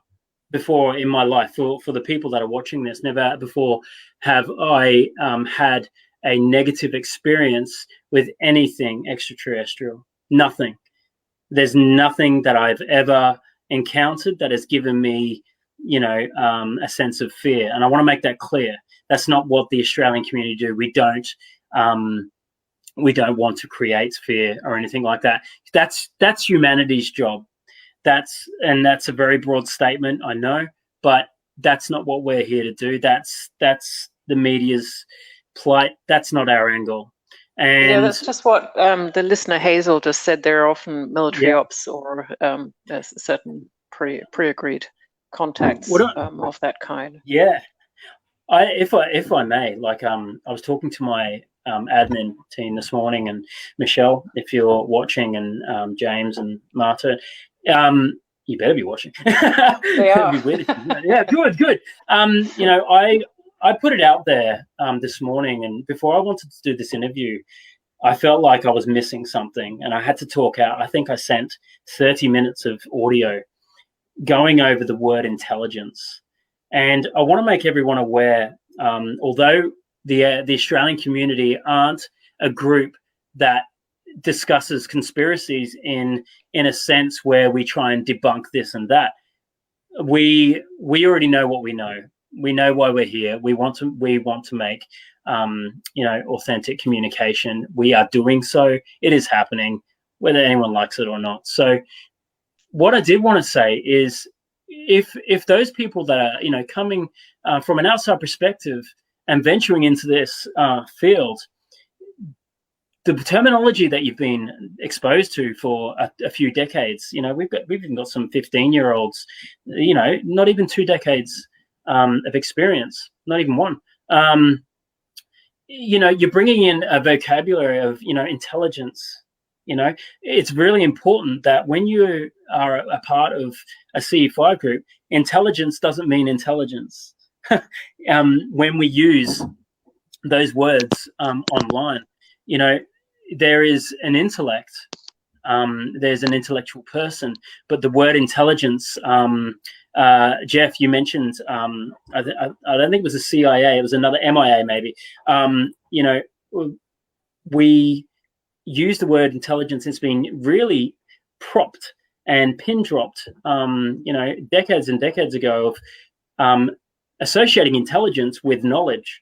before in my life, for the people that are watching this, never before have I had a negative experience with anything extraterrestrial. Nothing. There's nothing that I've ever encountered that has given me, a sense of fear. And I want to make that clear. That's not what the Australian community do. We don't want to create fear or anything like that. That's humanity's job. that's a very broad statement, I know, but that's not what we're here to do. That's the media's plight. That's not our angle. And yeah, that's just what the listener Hazel just said. There are often military ops or certain pre-agreed contacts of that kind. Yeah, if I may, like I was talking to my admin team this morning, and Michelle, if you're watching, and James and Marta, you better be watching. They are. It'd be weird if you weren't. Yeah, good. You know, I put it out there this morning, and before I wanted to do this interview, I felt like I was missing something, and I had to talk out. I think I sent 30 minutes of audio going over the word intelligence. And I want to make everyone aware, although the Australian community aren't a group that discusses conspiracies in a sense where we try and debunk this and that, we already know what we know. We know why we're here. We want to make authentic communication. We are doing so. It is happening, whether anyone likes it or not. So what I did want to say is, if those people that are coming from an outside perspective and venturing into this field, the terminology that you've been exposed to for a few decades, we've even got some 15-year-olds, not even 2 decades of experience, not even one. You're bringing in a vocabulary of intelligence. It's really important that when you are a part of a CE5 group, intelligence doesn't mean intelligence. When we use those words online, there is an intellect, there's an intellectual person, but the word intelligence, Jeff, you mentioned, I don't think it was the CIA, it was another MIA maybe. We use the word intelligence. It's been really propped and pin dropped, decades and decades ago, of associating intelligence with knowledge.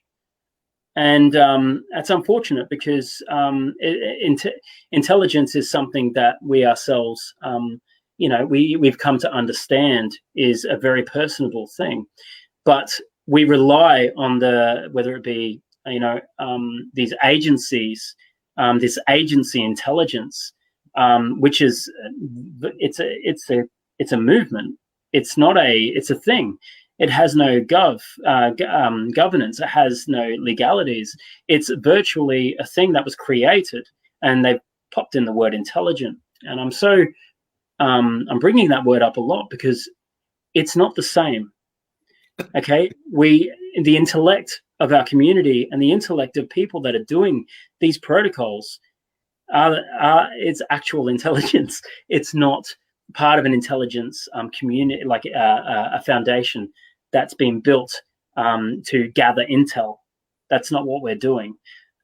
And that's unfortunate, because intelligence is something that we ourselves, we've come to understand is a very personable thing. But we rely on whether it be, these agencies, this agency intelligence, which is, it's a movement. It's a thing. It has no governance. It has no legalities. It's virtually a thing that was created, and they popped in the word intelligent. And I'm bringing that word up a lot because it's not the same. Okay, the intellect of our community and the intellect of people that are doing these protocols it's actual intelligence. It's not part of an intelligence community, like a foundation that's been built to gather intel. That's not what we're doing.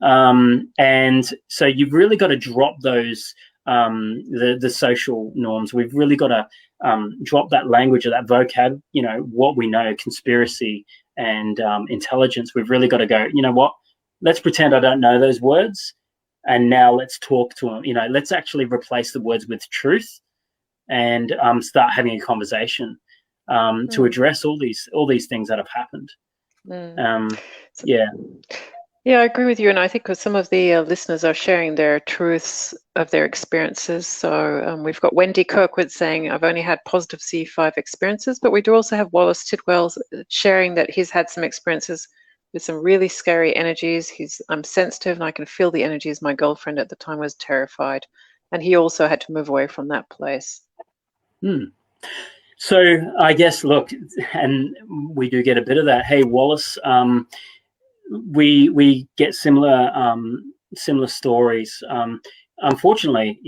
And so you've really got to drop those the social norms. We've really got to drop that language or that vocab, what we know, conspiracy and intelligence. We've really got to go, what, let's pretend I don't know those words, and now let's talk to them. Let's actually replace the words with truth, and start having a conversation to address all these things that have happened. Yeah, I agree with you, and I think some of the listeners are sharing their truths of their experiences. So we've got Wendy Kirkwood saying, I've only had positive C5 experiences, but we do also have Wallace Tidwell sharing that he's had some experiences with some really scary energies. I'm sensitive and I can feel the energies. My girlfriend at the time was terrified, and he also had to move away from that place. So I guess, look, and we do get a bit of that. Hey, Wallace, we get similar stories. Unfortunately,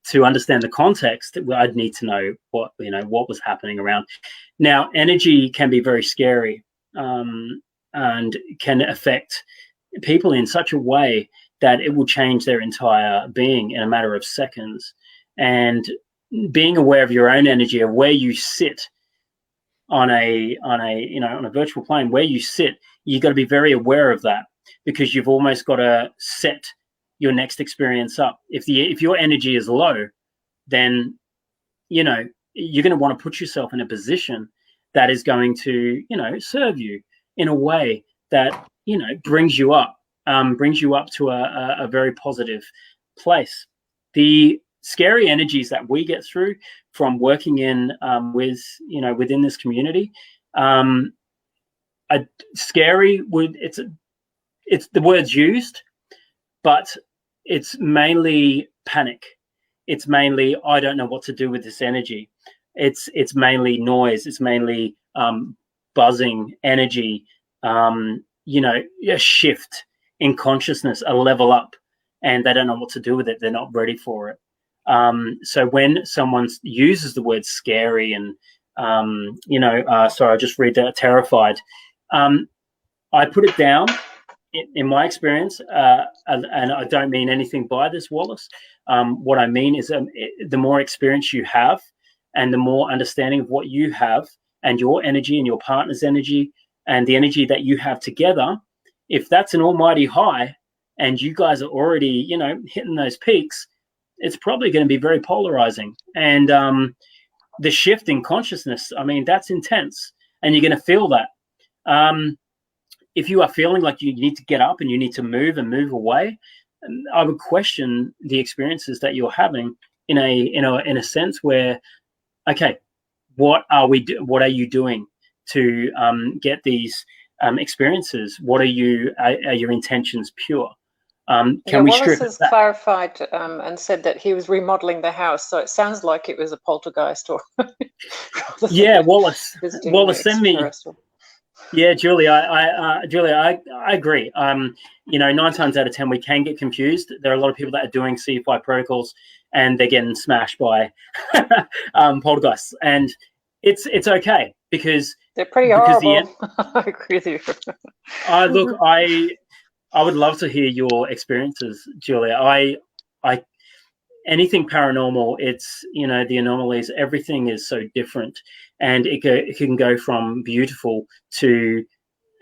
to understand the context, I'd need to know what was happening around. Now, energy can be very scary, and can affect people in such a way that it will change their entire being in a matter of seconds. And being aware of your own energy, of where you sit on a virtual plane, where you sit, you got to be very aware of that, because you've almost got to set your next experience up. If your energy is low, then you're going to want to put yourself in a position that is going to, serve you in a way that, brings you up to a very positive place. The scary energies that we get through from working within this community, scary it's the word's used, but it's mainly panic. It's mainly, I don't know what to do with this energy. It's mainly noise. It's mainly buzzing energy, a shift in consciousness, a level up, and they don't know what to do with it. They're not ready for it. So when someone uses the word scary and, sorry, I'll just read that, terrified, I put it down in my experience, and I don't mean anything by this, Wallace. What I mean is the more experience you have and the more understanding of what you have and your energy and your partner's energy and the energy that you have together, if that's an almighty high and you guys are already, hitting those peaks, it's probably going to be very polarizing. And the shift in consciousness, I mean, that's intense, and you're going to feel that. If you are feeling like you need to get up and you need to move and move away, I would question the experiences that you're having in a sense where, okay, what are you doing to get these experiences? Are your intentions pure? Can we Wallace strip has that? clarified and said that he was remodeling the house, so it sounds like it was a poltergeist or yeah, Wallace send me. Yeah, Julie, I agree. 9 times out of 10, we can get confused. There are a lot of people that are doing CFI protocols and they're getting smashed by poltergeists, and it's okay because they're pretty horrible. I agree with you. I would love to hear your experiences, Julia. I anything paranormal, it's the anomalies, everything is so different, and it can go from beautiful to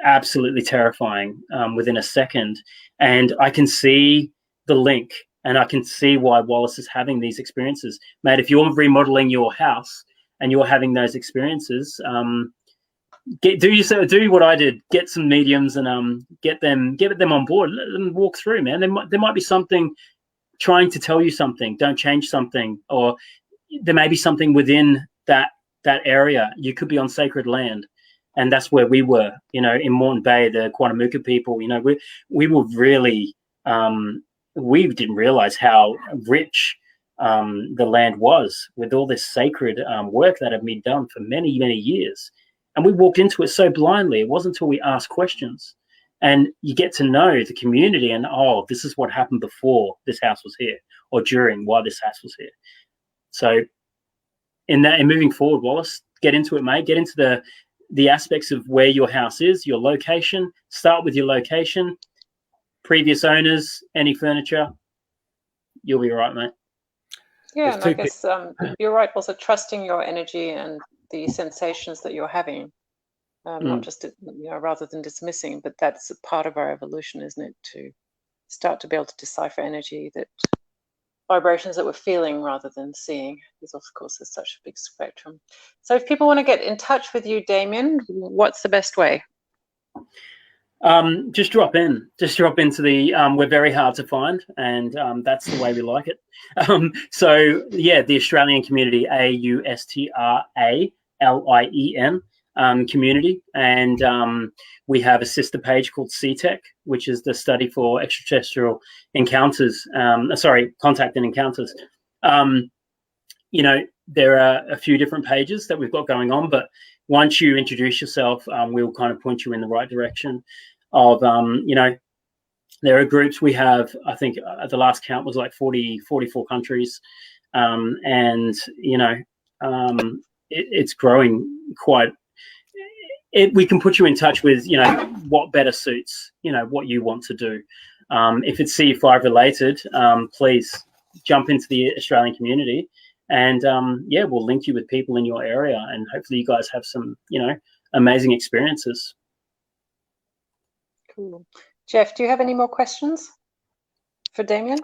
absolutely terrifying within a second. And I can see the link, and I can see why Wallace is having these experiences. Mate, if you're remodeling your house and you're having those experiences, do what I did. Get some mediums and get them on board. Let them walk through, man. There might be something trying to tell you something. Don't change something, or there may be something within that area. You could be on sacred land, and that's where we were. In Moreton Bay, the Quantamuka people. We were really we didn't realize how rich the land was with all this sacred work that had been done for many, many years. And we walked into it so blindly. It wasn't until we asked questions and you get to know the community and, this is what happened before this house was here, or during why this house was here. So in moving forward, Wallace, get into it, mate. Get into the aspects of where your house is, your location. Start with your location, previous owners, any furniture. You'll be all right, mate. Yeah, and I guess you're right. Also, trusting your energy and the sensations that you're having, not just rather than dismissing. But that's a part of our evolution, isn't it? To start to be able to decipher energy, that vibrations that we're feeling rather than seeing, because of course there's such a big spectrum. So, if people want to get in touch with you, Damion, what's the best way? Just drop into the we're very hard to find, and that's the way we like it. So yeah, the Australian community, AUSTRALIEN community, and we have a sister page called CTEC, which is the study for extraterrestrial encounters, contact and encounters. There are a few different pages that we've got going on, but once you introduce yourself, we'll kind of point you in the right direction of, there are groups. We have, I think at the last count was like 44 countries. It's growing quite, we can put you in touch with, what better suits, what you want to do. If it's C5 related, please jump into the Australian community. And we'll link you with people in your area, and hopefully you guys have some, amazing experiences. Cool. Jeff, do you have any more questions for Damion?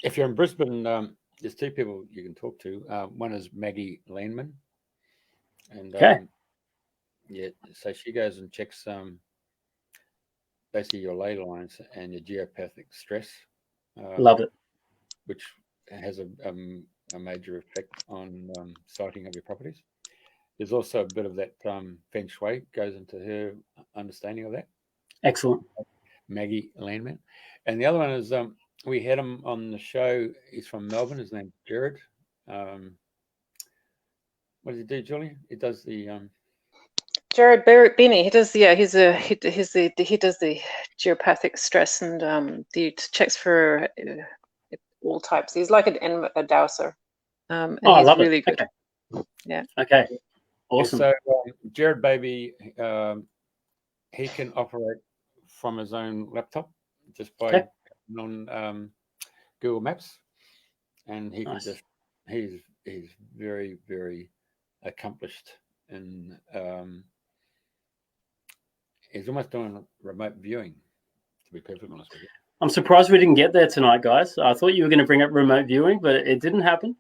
If you're in Brisbane, there's two people you can talk to. One is Maggie Landman, and yeah, so she goes and checks basically your ley lines and your geopathic stress. Love it. Which has a major effect on siting of your properties. There's also a bit of that feng shui goes into her understanding of that. Excellent. Maggie Landman. And the other one is we had him on the show. He's from Melbourne. His name's Jared. What does he do, Julie? He does the Jared Benny. He does he does the geopathic stress and the checks for all types. He's like a dowser. And I he's love really it. good. Okay. Yeah. Okay. Awesome. Yeah, so Jared Baby, he can operate from his own laptop just by on Google Maps, and he can just he's very, very accomplished, and he's almost doing remote viewing, to be perfectly honest with you. I'm surprised we didn't get there tonight, guys. I thought you were going to bring up remote viewing, but it didn't happen.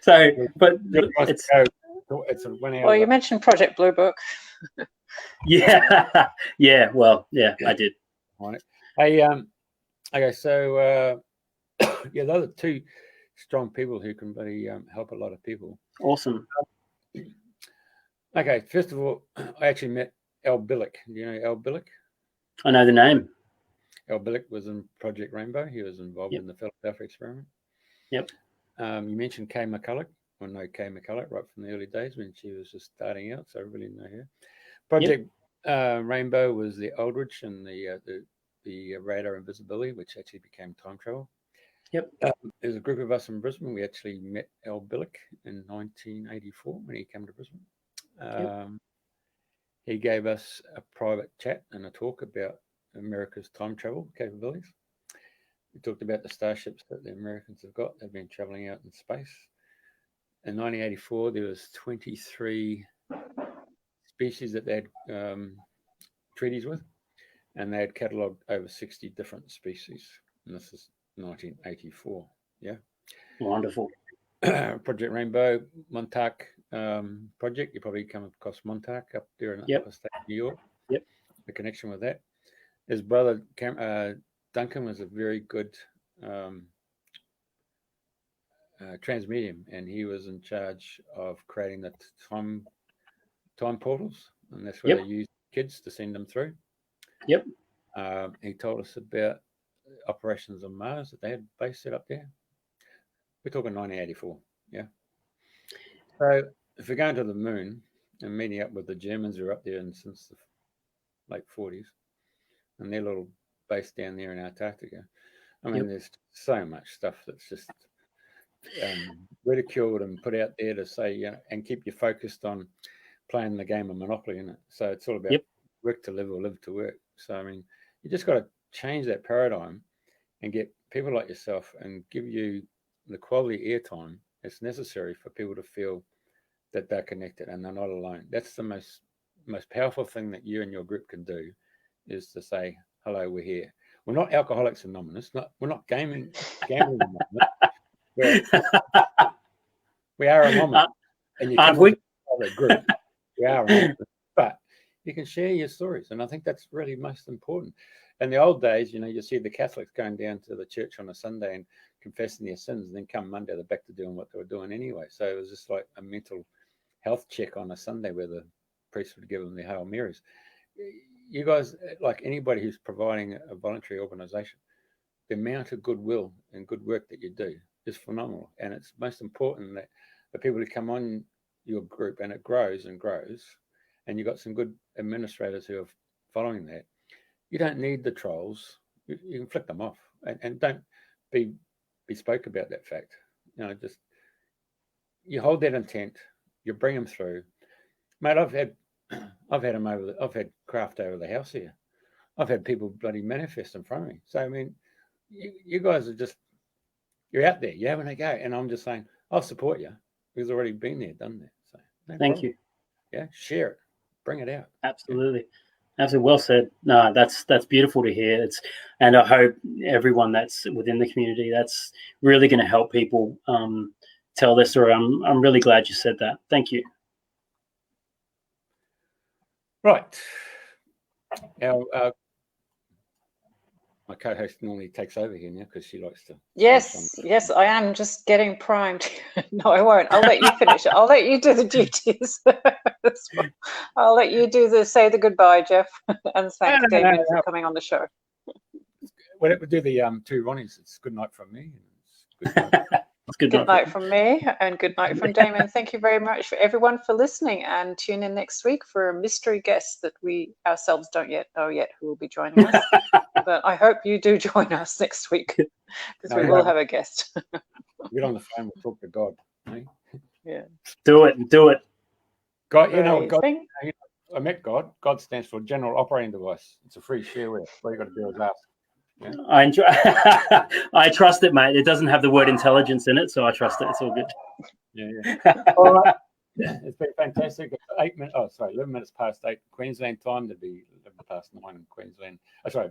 So, but it's a 1 hour. Well, you mentioned Project Blue Book. Yeah, yeah. Well, yeah, I did. Right. Hey, okay, so yeah, those are two strong people who can really help a lot of people. Awesome. Okay, first of all, I actually met Al Billick. Do you know Al Billick? I know the name. Al Billick was in Project Rainbow. He was involved in the Philadelphia experiment. Yep. You mentioned Kay McCulloch. I know Kay McCulloch right from the early days when she was just starting out, so I really know her. Project Rainbow was the Aldrich and the radar invisibility, which actually became time travel. Yep. There's a group of us in Brisbane. We actually met Al Billick in 1984 when he came to Brisbane. He gave us a private chat and a talk about America's time travel capabilities. We talked about the starships that the Americans have got. They've been traveling out in space. In 1984, there was 23 species that they had treaties with, and they had catalogued over 60 different species. And this is 1984. Yeah. Wonderful. Project Rainbow, Montauk project. You probably come across Montauk up there in upper state New York. Yep. The connection with that. His brother Duncan was a very good transmedium, and he was in charge of creating the time portals, and that's where they use kids to send them through. Yep. He told us about operations on Mars that they had base set up there. We're talking 1984, yeah. So if we're going to the moon and meeting up with the Germans who are up there since the late 40s, and their little base down there in Antarctica, I mean, there's so much stuff that's just ridiculed and put out there to say, you know, and keep you focused on playing the game of Monopoly, isn't it? So it's all about work to live or live to work. So, I mean, you just got to change that paradigm and get people like yourself and give you the quality airtime that's necessary for people to feel that they're connected and they're not alone. That's the most powerful thing that you and your group can do, is to say, hello, we're here. We're not Alcoholics Anonymous. We're not gambling Anonymous. We are anonymous. And you come with a group. We are anonymous. But you can share your stories. And I think that's really most important. In the old days, you know, you see the Catholics going down to the church on a Sunday and confessing their sins, and then come Monday, they're back to doing what they were doing anyway. So it was just like a mental health check on a Sunday where the priest would give them the Hail Marys. You guys, like anybody who's providing a voluntary organization, the amount of goodwill and good work that you do is phenomenal. And it's most important that the people who come on your group, and it grows and grows, and you've got some good administrators who are following that. You don't need the trolls. You can flick them off, and don't be bespoke about that fact. You know, just you hold that intent, you bring them through. Mate, I've had them over. I've had craft over the house here. I've had people bloody manifest in front of me. So I mean, you guys are you're out there. You're having a go, and I'm just saying I'll support you because I've already been there, done that. So thank you. Yeah, share it, bring it out. Absolutely. Absolutely, well said. No, that's beautiful to hear. And I hope everyone that's within the community, that's really going to help people tell their story. I'm really glad you said that. Thank you. Right. Now, my co-host normally takes over here now because she likes to. Yes, I am just getting primed. No, I won't. I'll let you finish. I'll let you do the duties. I'll let you say the goodbye, Jeff, and thank Damion for coming on the show. Well, it would do the two Ronnies. It's good night from me. Good night. Good night from me and good night from Damion. Thank you very much for everyone for listening, and tune in next week for a mystery guest that we ourselves don't yet know who will be joining us. But I hope you do join us next week because we will have a guest. Get on the phone, we'll talk to God. Eh? Yeah. Do it. God, God. I met God. God stands for General Operating Device. It's a free shareware. All you got to do is ask. Yeah. I enjoy. I trust it, mate. It doesn't have the word intelligence in it, so I trust it. It's all good. Yeah. All right. It's been fantastic. 11 minutes past 8 Queensland time. There'd be 11 past 9 in Queensland.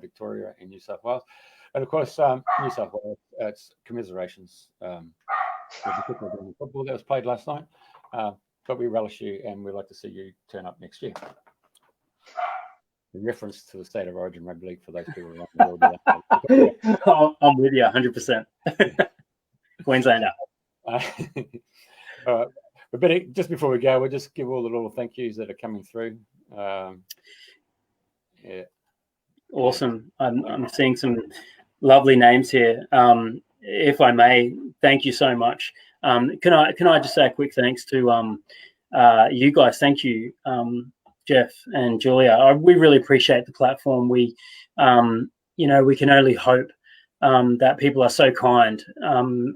Victoria and New South Wales. And of course, New South Wales. It's commiserations for the football that was played last night. But we relish you, and we'd like to see you turn up next year. In reference to the state of origin rugby league for those people around the world. I'm with you 100%. Queenslander. All right. But just before we go, we'll just give all the little thank yous that are coming through. Yeah. Awesome. I'm seeing some lovely names here. If I may, thank you so much. Can I just say a quick thanks to you guys? Thank you. Jeff and Julia, we really appreciate the platform. We can only hope that people are so kind,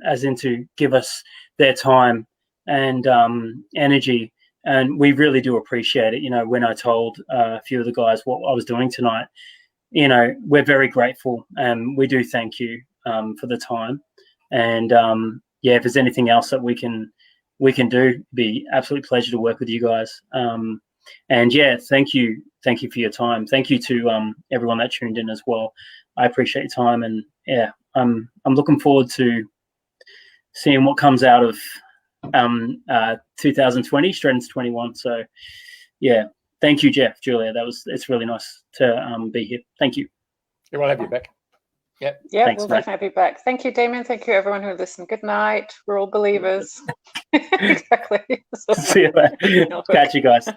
as in to give us their time and energy, and we really do appreciate it. When I told a few of the guys what I was doing tonight, we're very grateful, and we do thank you for the time. And if there's anything else that we can do, it'd be absolute pleasure to work with you guys. And thank you for your time. Thank you to everyone that tuned in as well. I appreciate your time, and I'm looking forward to seeing what comes out of 2020 straight into 21. So thank you, Jeff, Julia. It's really nice to be here. Thank you. We'll have you back. Yeah, thanks, we'll definitely be back. Thank you, Damion. Thank you, everyone who listened. Good night. We're all believers. Exactly. See you later. Catch you guys.